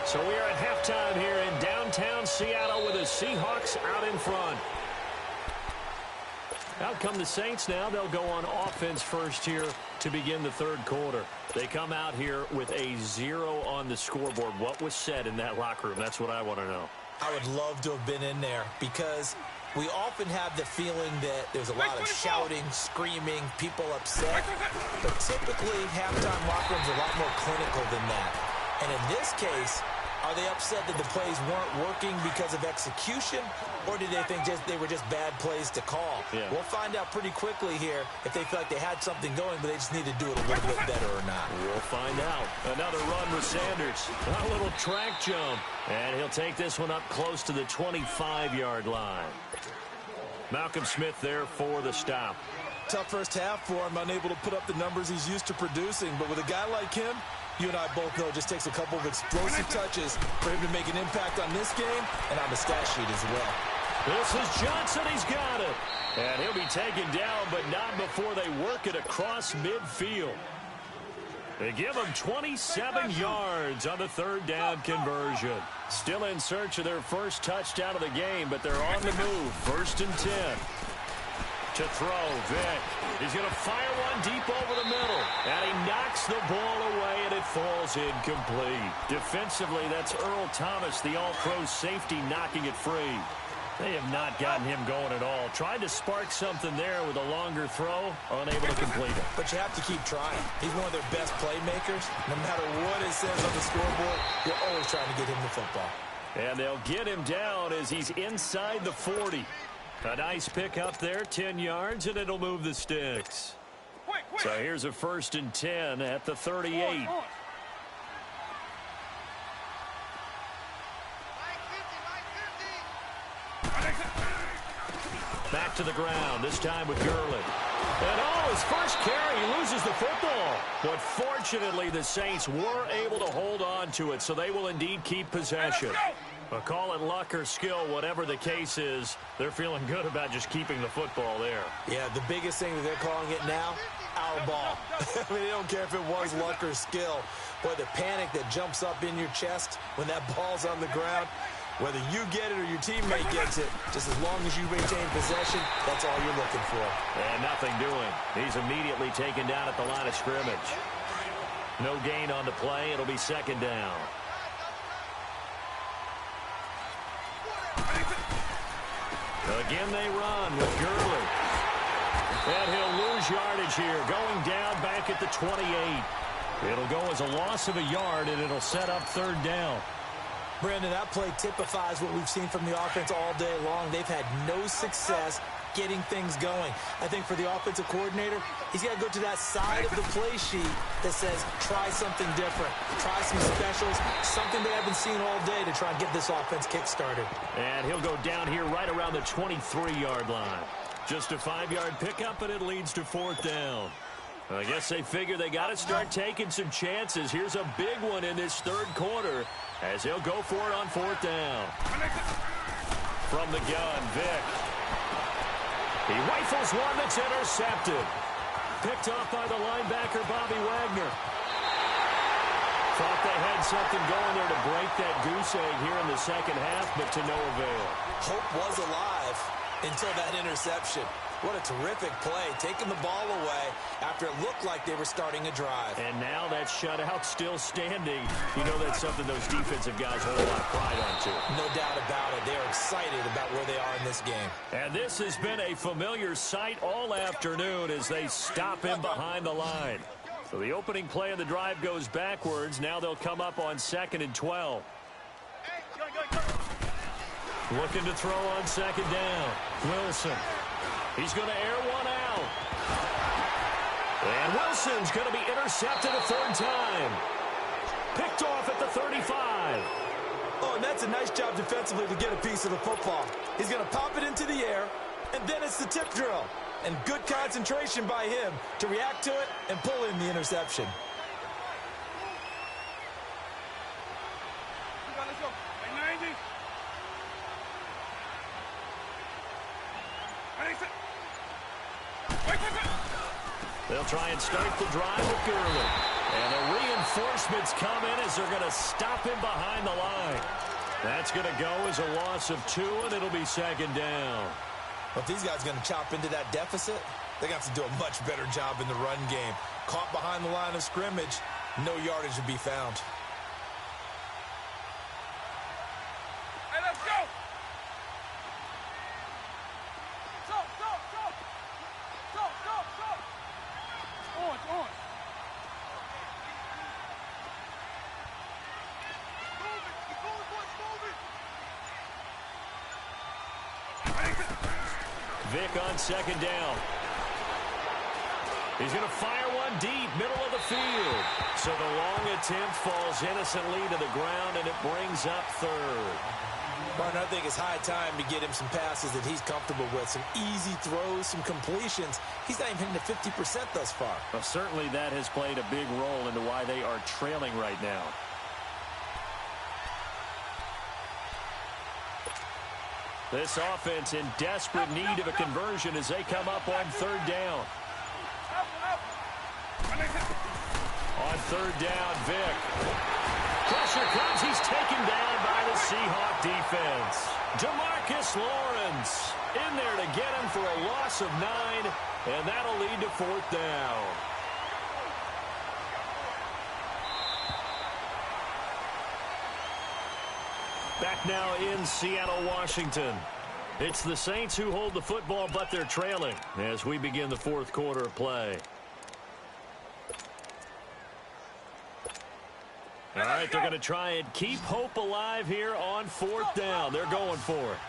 So we are at halftime here in downtown Seattle with the Seahawks out in front. Out come the Saints now. They'll go on offense first here to begin the third quarter. They come out here with a 0 on the scoreboard. What was said in that locker room? That's what I want to know. I would love to have been in there because we often have the feeling that there's a lot of shouting, screaming, people upset. But typically, halftime locker rooms are a lot more clinical than that. And in this case, are they upset that the plays weren't working because of execution, or did they think they were just bad plays to call? Yeah. We'll find out pretty quickly here if they feel like they had something going, but they just need to do it a little bit better or not. We'll find out. Another run with Sanders. A little track jump. And he'll take this one up close to the 25-yard line. Malcolm Smith there for the stop. Tough first half for him, unable to put up the numbers he's used to producing. But with a guy like him, you and I both know it just takes a couple of explosive touches for him to make an impact on this game and on the stat sheet as well. This is Johnson. He's got it. And he'll be taken down, but not before they work it across midfield. They give him 27 yards on the third down conversion. Still in search of their first touchdown of the game, but they're on the move. 1st and 10. To throw, Vick. He's going to fire one deep over the middle. And he knocks the ball away, and it falls incomplete. Defensively, that's Earl Thomas, the all-pro safety, knocking it free. They have not gotten him going at all. Tried to spark something there with a longer throw, unable to complete it. But you have to keep trying. He's one of their best playmakers. No matter what it says on the scoreboard, you're always trying to get him the football. And they'll get him down as he's inside the 40. A nice pick up there, 10 yards, and it'll move the sticks. So here's a 1st and 10 at the 38. Back to the ground, this time with Gurley. And his first carry, he loses the football. But fortunately, the Saints were able to hold on to it, so they will indeed keep possession. But call it luck or skill, whatever the case is, they're feeling good about just keeping the football there. Yeah, the biggest thing that they're calling it now, our ball. I mean, they don't care if it was luck or skill. Boy, the panic that jumps up in your chest when that ball's on the ground, whether you get it or your teammate gets it, just as long as you retain possession, that's all you're looking for. And nothing doing. He's immediately taken down at the line of scrimmage. No gain on the play. It'll be 2nd down. Again they run with Gurley. And he'll lose yardage here, going down back at the 28. It'll go as a loss of a yard, and it'll set up 3rd down. Brandon, that play typifies what we've seen from the offense all day long. They've had no success getting things going. I think for the offensive coordinator, he's got to go to that side of the play sheet that says, try something different. Try some specials, something they haven't seen all day to try and get this offense kick-started. And he'll go down here right around the 23-yard line. Just a 5-yard pickup, and it leads to 4th down. I guess they figure they got to start taking some chances. Here's a big one in this 3rd quarter as he'll go for it on 4th down. From the gun, Vick. He rifles one that's intercepted. Picked off by the linebacker, Bobby Wagner. Thought they had something going there to break that goose egg here in the 2nd half, but to no avail. Hope was alive until that interception. What a terrific play, taking the ball away after it looked like they were starting a drive. And now that shutout still standing. You know that's something those defensive guys hold a lot of pride on, too. No doubt about it. They're excited about where they are in this game. And this has been a familiar sight all afternoon as they stop him behind the line. So the opening play of the drive goes backwards. Now they'll come up on 2nd and 12. Looking to throw on second down. Wilson. He's going to air one out. And Wilson's going to be intercepted a third time. Picked off at the 35. Oh, and that's a nice job defensively to get a piece of the football. He's going to pop it into the air, and then it's the tip drill. And good concentration by him to react to it and pull in the interception. Let's go. 90. They'll try and start the drive with Gurley. And the reinforcements come in as they're going to stop him behind the line. That's going to go as a loss of 2, and it'll be second down. If these guys are going to chop into that deficit, they're going to have to do a much better job in the run game. Caught behind the line of scrimmage, no yardage to be found. Hey, let's go. On. Vic on second down. He's going to fire one deep, middle of the field. So the long attempt falls innocently to the ground, and it brings up third. Martin, I think it's high time to get him some passes that he's comfortable with. Some easy throws, some completions. He's not even hitting the 50% thus far. Well, certainly that has played a big role into why they are trailing right now. This offense in desperate need of a conversion as they come up on third down. On third down, Vic. Pressure comes. He's taken down by the Seahawk defense. DeMarcus Lawrence in there to get him for a loss of 9, and that'll lead to fourth down. Back now in Seattle, Washington. It's the Saints who hold the football, but they're trailing as we begin the fourth quarter of play. All right, they're going to try and keep hope alive here on fourth down. They're going for it.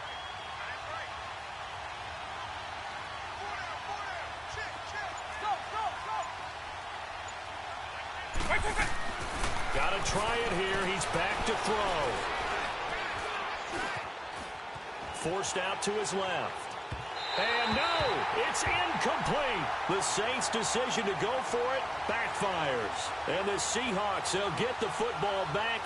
Got to try it here. He's back to throw. Forced out to his left. And no, it's incomplete. The Saints' decision to go for it backfires. And the Seahawks, they'll get the football back.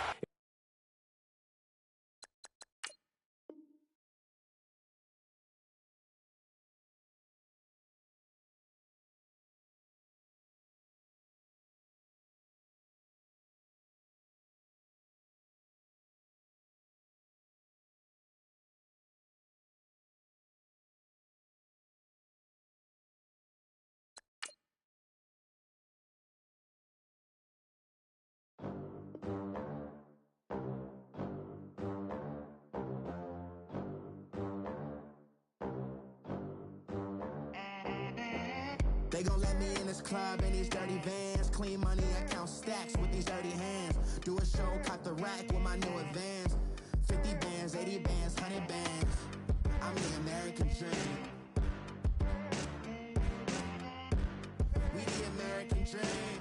They gon' let me in this club in these dirty vans. Clean money, I count stacks with these dirty hands. Do a show, cop the rack with my new advance. 50 bands, 80 bands, 100 bands. I'm the American dream. We the American dream.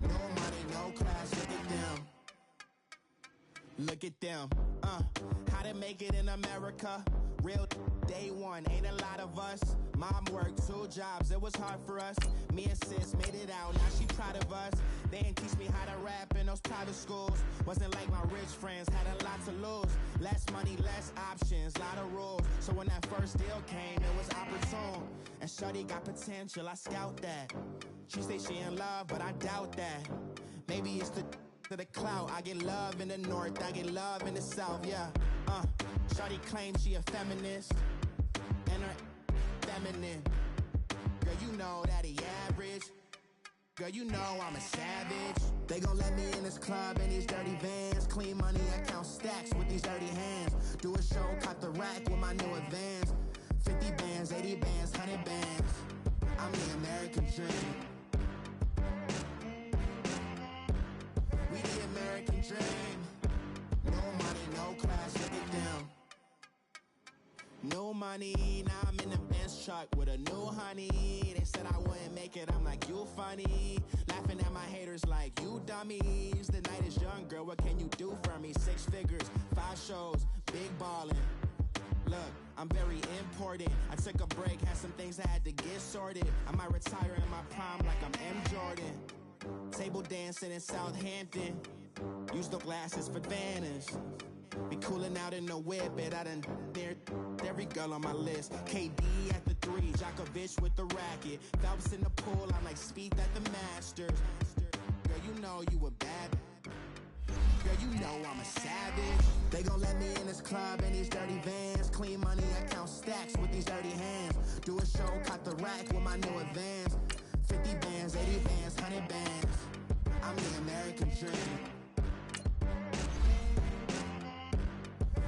No money, no class, look at them. Look at them. How to make it in America? Real day one, ain't a lot of us. Mom worked 2 jobs, it was hard for us. Me and sis made it out, now she proud of us. They ain't teach me how to rap in those private schools. Wasn't like my rich friends, had a lot to lose. Less money, less options, lot of rules. So when that first deal came, it was opportune. And shawty got potential, I scout that. She say she in love, but I doubt that. Maybe it's to the clout. I get love in the north, I get love in the south, yeah. Shawty claims she a feminist, and her feminine. Girl, you know that he average. Girl, you know I'm a savage. They gon' let me in this club in these dirty vans. Clean money, I count stacks with these dirty hands. Do a show, cop the rack with my new advance. 50 bands, 80 bands, 100 bands. I'm the American dream. We the American dream. No money, no class, look at them. New money, now I'm in the Benz truck with a new honey. They said I wouldn't make it, I'm like, you funny. Laughing at my haters like, you dummies. The night is young, girl, what can you do for me? 6 figures, 5 shows, big ballin'. Look, I'm very important. I took a break, had some things I had to get sorted. I might retire in my prime like I'm M. Jordan. Table dancing in Southampton. Use the glasses for Vanish. Be cooling out in the whip, but I done near every girl on my list. KD at the 3, Djokovic with the racket. Phelps in the pool, I'm like Speed at the Masters. Girl, you know you a bad. Girl, you know I'm a savage. They gon' let me in this club in these dirty vans. Clean money, I count stacks with these dirty hands. Do a show, caught the rack with my new advance. 50 bands, 80 bands, 100 bands. I'm the American dream.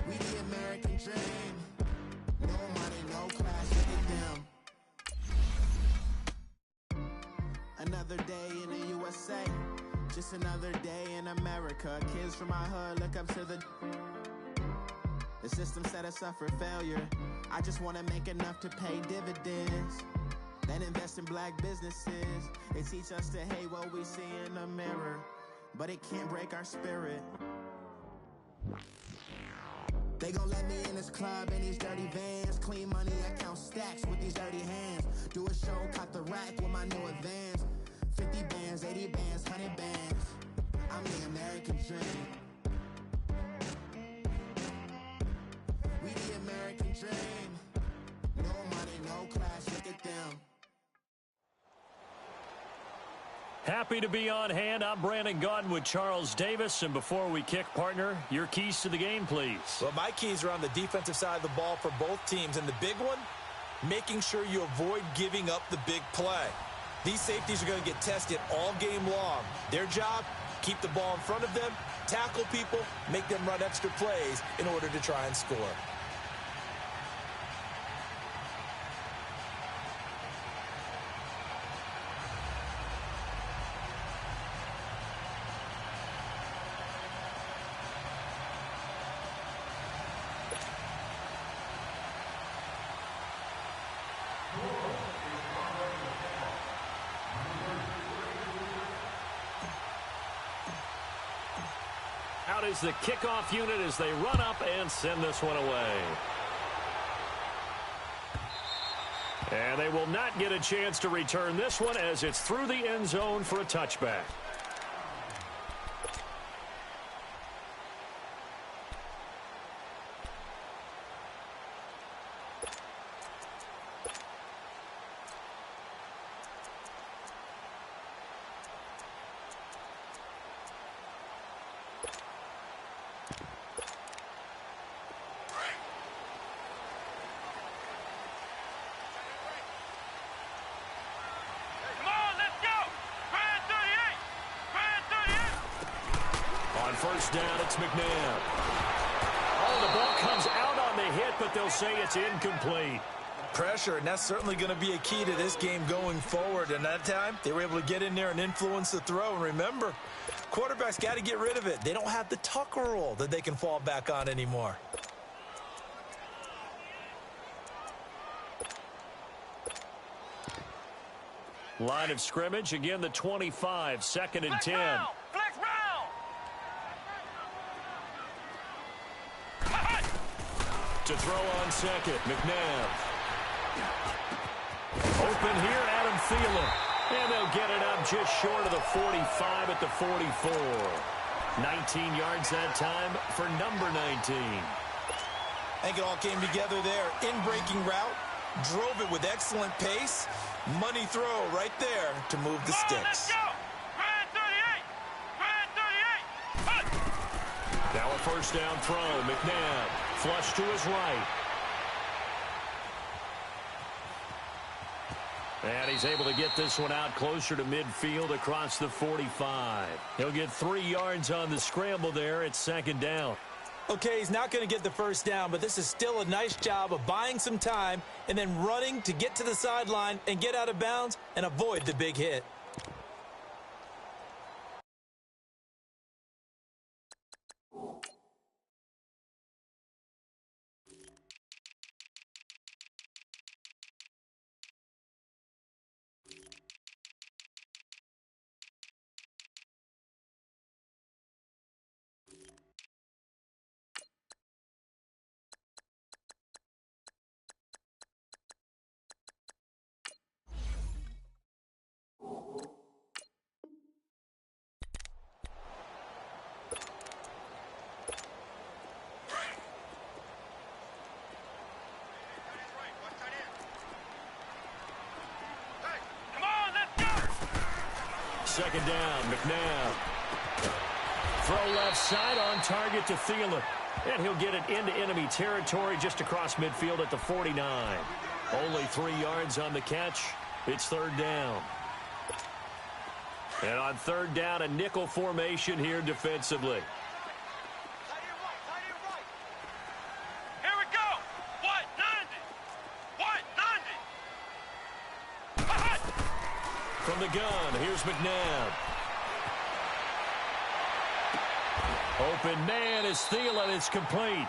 We the American dream. No money, no class, look at them. Another day in the USA. Just another day in America. Kids from my hood look up to the system set us up for failure. I just wanna make enough to pay dividends. Then invest in black businesses. They teach us to hate what we see in the mirror, but it can't break our spirit. They gon' let me in this club in these dirty vans. Clean money, I count stacks with these dirty hands. Do a show, caught the rack with my new advance. 50 bands, 80 bands, 100 bands. I'm the American dream. We the American dream. No money, no class, look at them. Happy to be on hand. I'm Brandon Gaudin with Charles Davis. And before we kick, partner, your keys to the game, please. Well, my keys are on the defensive side of the ball for both teams. And the big one, making sure you avoid giving up the big play. These safeties are going to get tested all game long. Their job, keep the ball in front of them, tackle people, make them run extra plays in order to try and score. Out is the kickoff unit as they run up and send this one away. And they will not get a chance to return this one as it's through the end zone for a touchback. First down, it's McNabb. Oh, the ball comes out on the hit, but they'll say it's incomplete. Pressure, and that's certainly going to be a key to this game going forward. And that time, they were able to get in there and influence the throw. And remember, quarterbacks got to get rid of it. They don't have the Tucker rule that they can fall back on anymore. Line of scrimmage, again the 25, 2nd and 10. To throw on second, McNabb. Open here, Adam Thielen. And they'll get it up just short of the 45 at the 44. 19 yards that time for number 19. I think it all came together there. In-breaking route, drove it with excellent pace. Money throw right there to move the sticks. Now a first down throw. McNabb flush to his right. And he's able to get this one out closer to midfield across the 45. He'll get 3 yards on the scramble there at 2nd down. Okay, he's not going to get the first down, but this is still a nice job of buying some time and then running to get to the sideline and get out of bounds and avoid the big hit. second down. McNabb. Throw left side on target to Thielen. And he'll get it into enemy territory just across midfield at the 49. Only 3 yards on the catch. It's third down. And on third down, a nickel formation here defensively. Here we go. What? 90. From the gun, here's McNabb. Open man is Thielen. It's complete.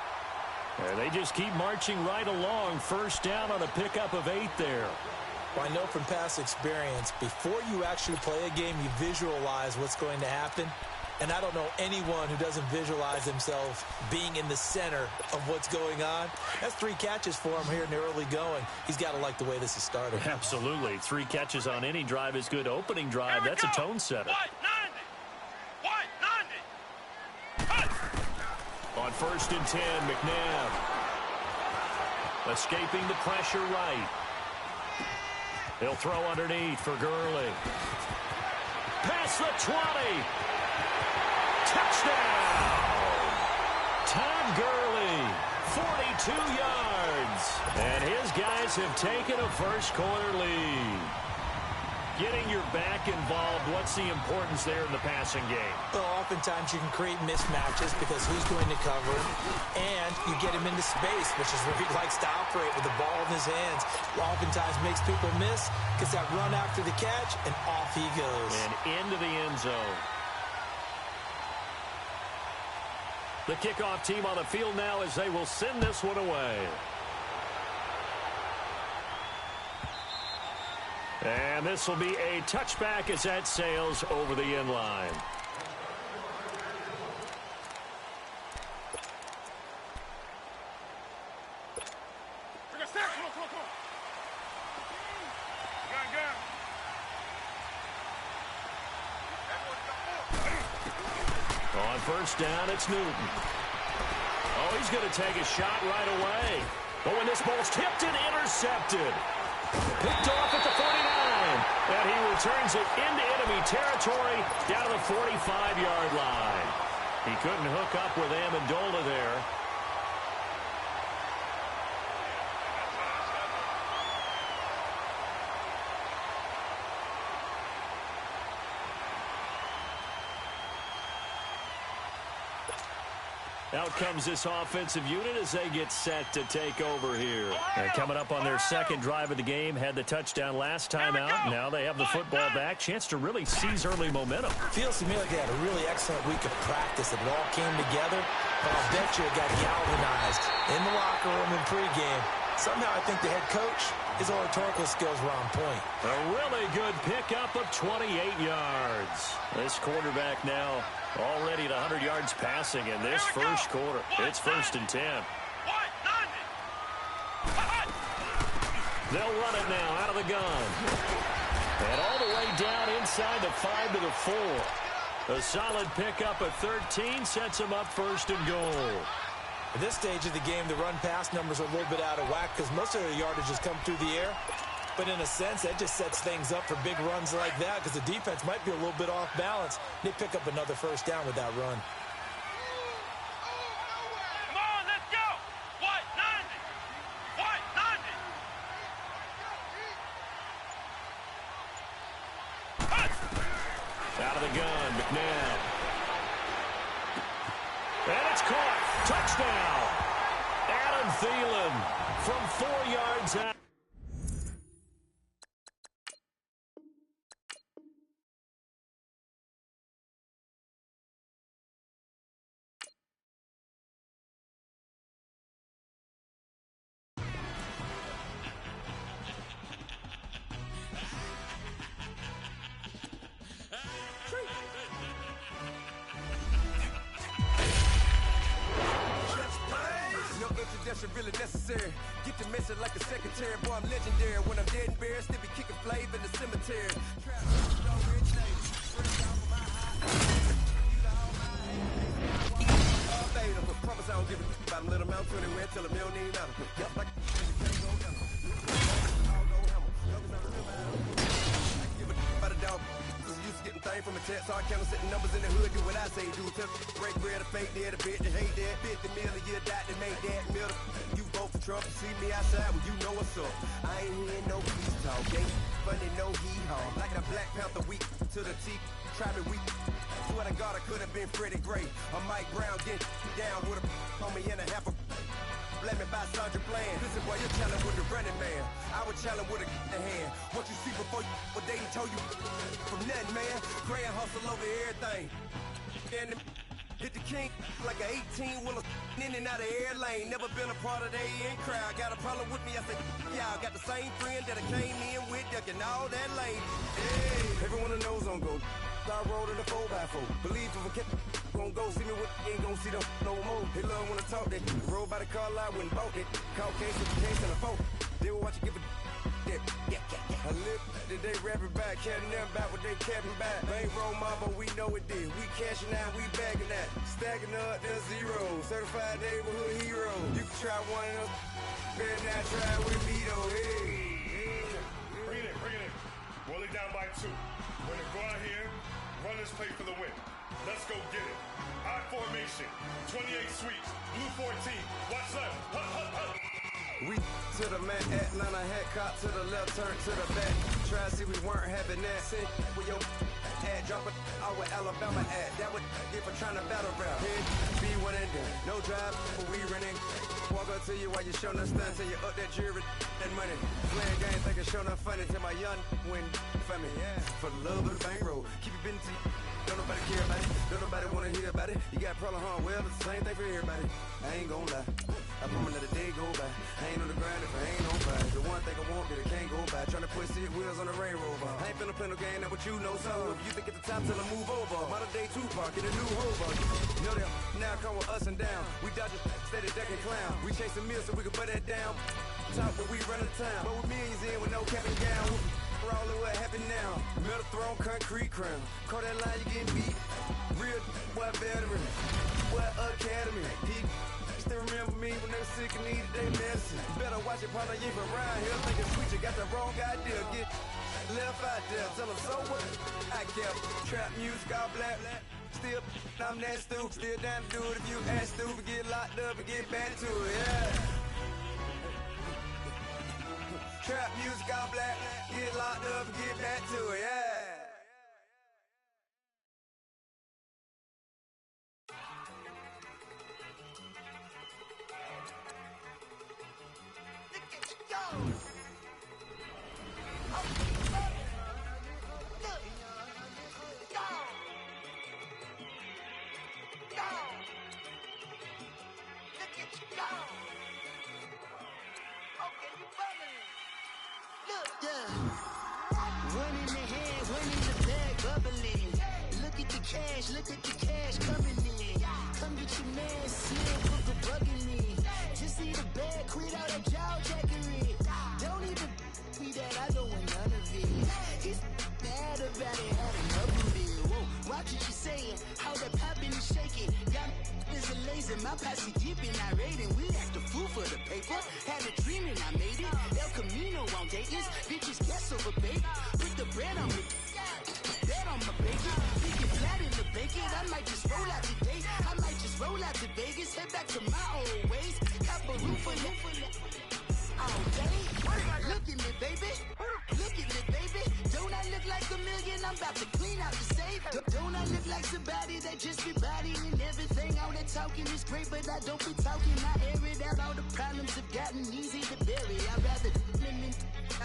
And they just keep marching right along. First down on a pickup of 8 there. Well, I know from past experience, before you actually play a game, you visualize what's going to happen. And I don't know anyone who doesn't visualize themselves being in the center of what's going on. That's 3 catches for him here in the early going. He's got to like the way this is started. Absolutely. 3 catches on any drive is good. Opening drive, that's a tone setter. On first and 10, McNabb. Escaping the pressure right. He'll throw underneath for Gurley. Past the 20. Touchdown! Todd Gurley, 42 yards. And his guys have taken a first-quarter lead. Getting your back involved, what's the importance there in the passing game? Well, oftentimes you can create mismatches because who's going to cover him, and you get him into space, which is where he likes to operate with the ball in his hands. Oftentimes makes people miss, gets that run after the catch, and off he goes. And into the end zone. The kickoff team on the field now as they will send this one away. And this will be a touchback as that sails over the end line. On first down, it's Newton. Oh, he's going to take a shot right away. But when this ball's tipped and intercepted. Picked off at the 49, and he returns it into enemy territory down to the 45-yard line. He couldn't hook up with Amendola there. Out comes this offensive unit as they get set to take over here. And coming up on their second drive of the game, had the touchdown last time out. Now they have the football back. Chance to really seize early momentum. Feels to me like they had a really excellent week of practice. It all came together. But I'll bet you it got galvanized in the locker room in pregame. Somehow I think the head coach, his oratorical skills were on point. A really good pickup of 28 yards. This quarterback now already at 100 yards passing in this first quarter. It's first and 10. They'll run it now out of the gun. And all the way down inside the 5 to the 4. A solid pickup at 13 sets them up first and goal. At this stage of the game, the run-pass numbers are a little bit out of whack because most of their yardage has come through the air. But in a sense, that just sets things up for big runs like that because the defense might be a little bit off balance. They pick up another first down with that run. Come on, let's go. What? 90. What? 90. Out of the gun, McNabb. And it's caught. Touchdown. Adam Thielen from 4 yards out. Really necessary. Get the message like a secretary. Boy, I'm legendary. When I'm dead and buried, still be kicking flavor in the cemetery. Promise I don't give a about a little amount to anywhere. Tell them they don't need nothing. Yep, like give a about a dog. Used to getting things came from a test, so I count setting numbers in the hood, do what I say, do. Break bread, a fake dead, a bitch, they hate that. 50 million, you died to make that middle. You vote for Trump, you see me outside, well, you know what's up. I ain't hearing no peace talk, ain't funny, no hee-haw. Like the Black Panther week to the teeth, try me weak. Swear to God, I could have been Freddie Gray. Or Mike Brown getting down with a on me and a half a. Blame me by Sandra Bland. Listen, boy, you're challenging with the running man. I was challenging with a hand. What you see before you, what they done told you from nothing, man. Grand hustle over everything. And hit the king like an 18-wheeler in and out of air lane. Never been a part of the in crowd. Got a problem with me, I said, y'all got the same friend that I came in with, ducking all that lane. Hey, everyone knows on go. I rolled in the 4x4. Believe if a kid gon' go see me with ain't gon' see them no more. They love when I talk that. Roll by the car lot, went bought it. Caught case with the case and a phone. They will watch you give a that. I live that they rapping back, caring them back what they capping back. Bankroll mama, we know it did. We cashing out, we bagging that. Stacking up, there's zero. Certified neighborhood hero. You can try one of them. Better not try with me though. Hey. Bring it in. Roll it down by 2. We're gonna go out here. Run this play for the win. Let's go get it. I formation. 28 sweeps. Blue 14. Watch left. Hup, hup, hup. We to the man, Atlanta head caught to the left, turn to the back. Try to see we weren't having that. Send with your ad, drop it out with Alabama ad. That would get for trying to battle rap. Head, be one and done. No drive, but we running. Walk up to you while you showing us stunts till you up that jury and money. Playing games, thinking show nothing funny till my young win for me. Yeah. For the love of the bankroll, keep it busy. Don't nobody care about it. Don't nobody wanna hear about it. You got a problem, huh? Well, it's the same thing for everybody. I ain't gon' lie. I promise let a day go by. I ain't on the grind if I ain't on fire. The one thing I want that it can't go by. Tryna put seat wheels on the Range Rover. I ain't finna play no game, that what you know. So if you think at the top till I move over. Modern day Tupac in a new Hova. You know that now come with us and down. We dodge it, steady ducking clown. We chasing meals so we can put that down. Talk but we run the time. But with millions in with no cap and gown. We're all in what happened now. Metal throne, concrete crown. Call that line, you getting beat. Real what veteran. What academy. He still remember me when they were sick and needed their medicine. You better watch it, partner, you ain't from around here. Thinking sweet, you got the wrong idea. Get left out there. Tell them so what I kept. Trap music, all black. Still, I'm that stupid. Still down to do it if you act stupid. Get locked up and get back to it, yeah. Trap music, all black. Get locked up and get back to it, yeah. One in the hand, one in the bag, bubbling. Look at the cash coming in. Come get your man, slim, put the bugging in. Just see the bag, quit all that jaw jackery. Don't even me that I don't want none of it. He's mad about it, had enough of it. Whoa, watch what you saying, how that poppin' and shaking. Y'all is a lazy, my posse deep and I raiding. We act a fool for the paper, had a dream and I made it. El Camino on Dayton's, bitches guess over baby. Put the bread on me, bread on my bacon. Thinking flat in the bacon, I might just roll out today. I might just roll out to Vegas, head back to my old ways. Cop a roof for all day. Look at me, baby. Look at me, baby. Don't I look like a million? I'm about to clean out the safe. Don't I look like somebody that just be bodying everything? All that talking is great, but I don't be talking. I air it out. All the problems have gotten easy to bury. I'd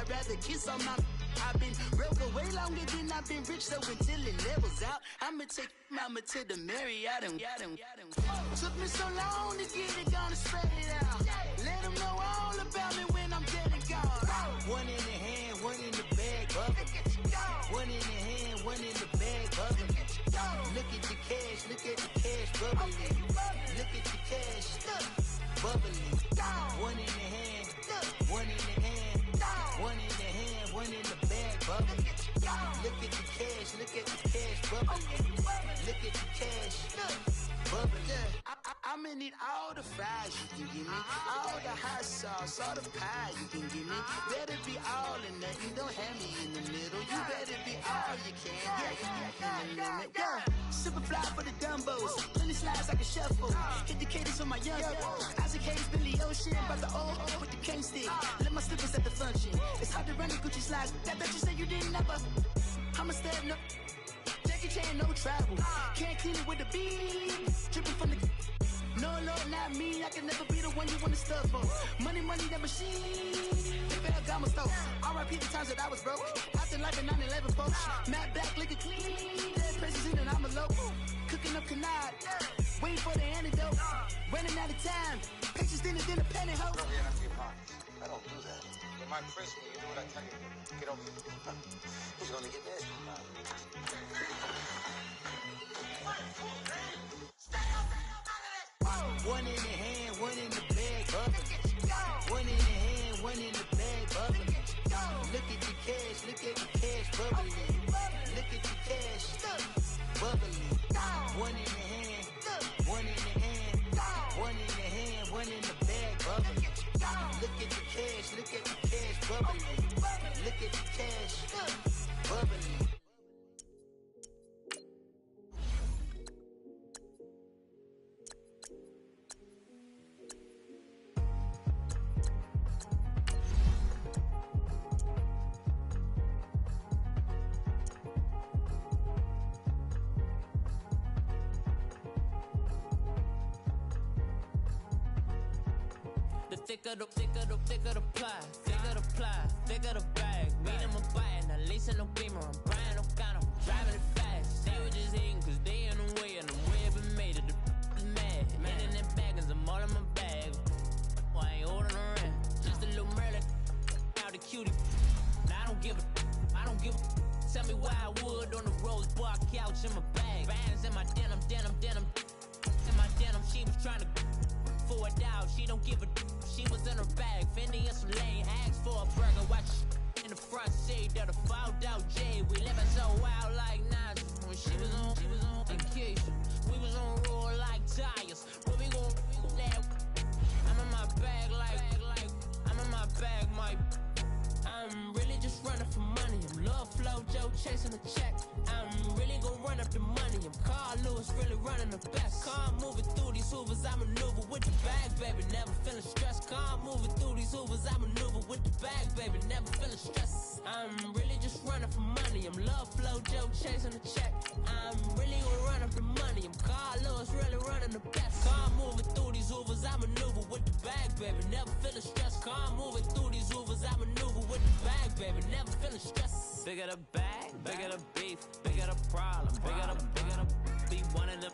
rather kiss on my. I've been broke away longer than I've been rich, so until it levels out, I'ma take mama to the Marriott and took me so long to get it, gonna spread it out. Let them know all about me when I'm dead and gone. One in the hand, one in the bag, bubbling. One in the hand, one in the bag, bubbling. Look at the cash, bubbling. Look at the cash, bubbling. One in the hand, one in the hand, one in the hand, one in the bag, bubbling. Look at the cash, bubbling. Look at the cash, bubbling. I'm I'ma need all the fries you can give me, all the hot sauce, all the pie you can give me. Better be all or nothing, don't have me in the middle. You better be all you can, yeah, in the limit. Yeah, super fly for the dumbos, plenty slides like a shuffle. Hit the cadence for my young Isaac Hayes, Billy Ocean, but the old with the cane stick. Let my slippers at the function. It's hard to run the Gucci slides. That bet you say you didn't never. I'm a step no. Jackie Chan, no travel. Can't clean it with the beat. Dripping from the. No, not me. I can never be the one you want to stuff for. Money, the machine. Ferragamo stove. R.I.P. the times that I was broke. After life in 9/11 folks. Matte black, liquor clean. Dead presses in and I'm a low. Cooking up canard. Waiting for the antidote. Running out of time. Pictures dinner, pantyhose. I don't do that. You might press me, you do what I tell you. Get over here. Who's gonna get this? One in the hand, one in the bag, bubbling. One in the hand, one in the bag, bubbling. Look at the cash, bubbling. Look at the cash, bubbling. One in the hand, one in the hand, one in the hand, one in the bag, bubbling. Look at the cash, bubbling. Look at the cash, bubbling. Thicker the pie, thicker the bag. Meet them a bite, at least in no beamer. I'm Brian O'Connor, driving it fast. They were just hating cause they in the way, and the way I've been made it. The is mad. Man in that bag, cause I'm all in my bag. Well, I ain't holding around. Just a little Merlin, out the cutie. Now I don't give a. Tell me why I would on the rose bar couch in my bag. Bands in my denim. In my denim, she was trying to for a doubt. She don't give a. She was in her bag, Fendi and some lane. Asked for a burger, watch in the front seat of the fouled out J. We living so wild like Nas. When she was on vacation, we was on roll like tires. Where we gon' that? I'm in my bag like I'm in my bag, Mike. I'm really just running for money. I'm Love Flow Joe chasing a check. I'm really gon' run up the money. I'm Carl Lewis, really running the best. Car moving through these Hoovers, I maneuver with the bag, baby. Never feeling stressed. Car moving through these Hoovers, I maneuver with the bag, baby. Never feeling stressed. I'm really just running for money. I'm Love Flow Joe chasing a check. I'm really gon' run up the money. I'm Carl Lewis, really running the best. Car moving through these Hoovers, I maneuver with the bag, baby. Never feeling stressed. Car moving through these Hoovers, I maneuver with the bag, baby. Never feeling stressed. Bigger the bag, bigger the beef, bigger the problem, bigger the be one in the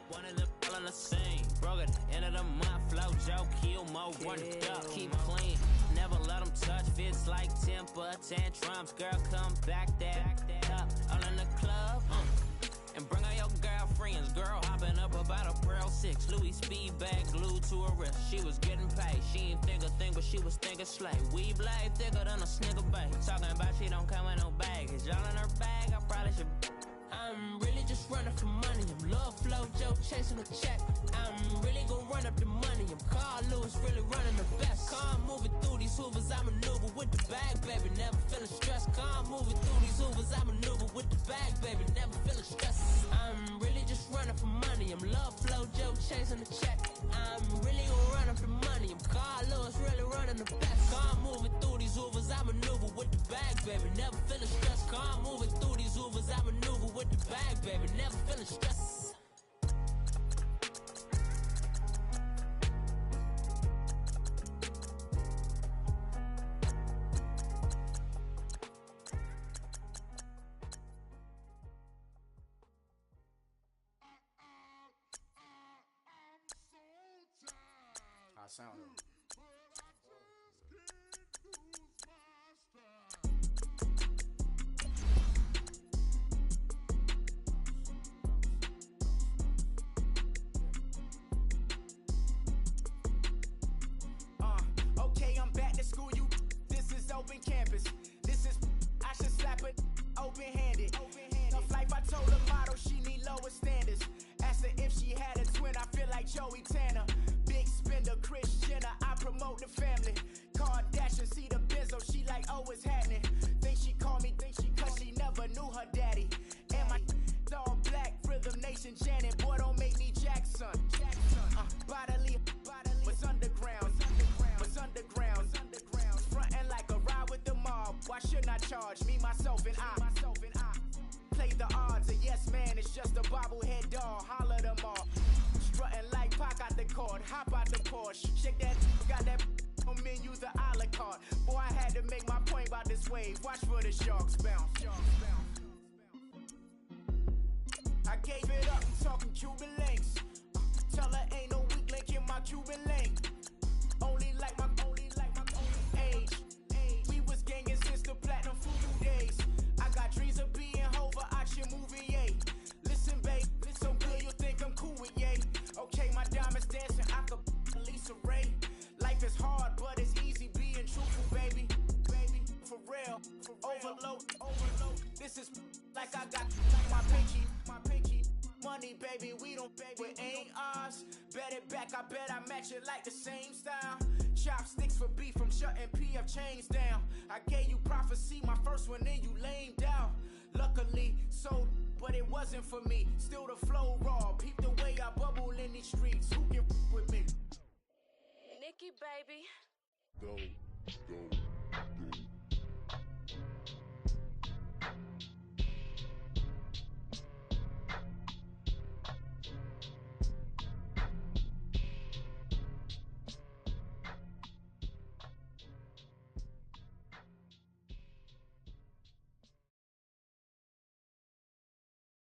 all in the same. Broke at the end of the month, flow Joe, kill mo, run it up, keep clean. Never let them touch, fits like temper tantrums. Girl, come back that up, all in the club. And bring all your girlfriends. Girl hopping up about a Pearl 6 Louis speed bag glued to her wrist. She was getting paid. She ain't think a thing, but she was thinking slay. We blade thicker than a snigger bag. Talking about she don't come with no baggage. Y'all in her bag, I probably should. I'm really just running for money. I'm Love Flow Joe chasing a check. I'm really gon' run up the money. I'm Carl Lewis, really running the best. Car moving through these Hoovers, I maneuver with the bag, baby. Never feeling stressed. Car moving through these Hoovers, I maneuver with the bag, baby. Never feeling stressed. I'm really just running for money. I'm Love Flow Joe chasing the check. I'm really gon' run up the money. I'm Carl Lewis, really running the best. Car moving through these Hoovers, I maneuver with the bag, baby. Never feeling stressed. Car moving through these Hoovers, I maneuver with the bag, baby. Never feeling stressed. I sound it. Okay, I'm back to school, you. This is open campus. This is, I should slap it open-handed. Tough life, I told the model she need lower standards. Asked her if she had a twin, I feel like Joey Tanner. a Christian, I promote the family. Kardashian, see the Benzo, she like, oh, it's happening. Think she call me, cause she never knew her daddy. And my all black, Rhythm Nation Janet, boy, don't make me Jackson. Bodily, was underground, frontin' like a ride with the mob. Why shouldn't I charge me, myself, and I? Play the odds, a yes man, it's just a bobblehead doll. Holler them all. Strutting like Pac out the court, hop out the Porsche. Shake that, got that on menu, the a la carte. Boy, I had to make my point about this wave. Watch for the sharks bounce. I gave it up, talking Cuban links. Tell her ain't no weak link in my Cuban link. Only like my age. We was gangin' since the platinum Fubu days. I got dreams of being Hova out your movie, yay. Listen, babe, so good you think I'm cool with yay. Okay, my diamonds dancing, I could Lisa Ray. Life is hard, but it's easy being truthful, baby. For real, overload. This is like I got my pinky. Money, baby, we don't pay, it ain't ours. Bet it back, I bet I match it like the same style. Chopsticks for beef from shutting PF chains down. I gave you prophecy, my first one, then you lamed out. Luckily, so, but it wasn't for me. Still the flow raw, peep the way I bubble in these streets. Who can with me? Nikki, baby. Go.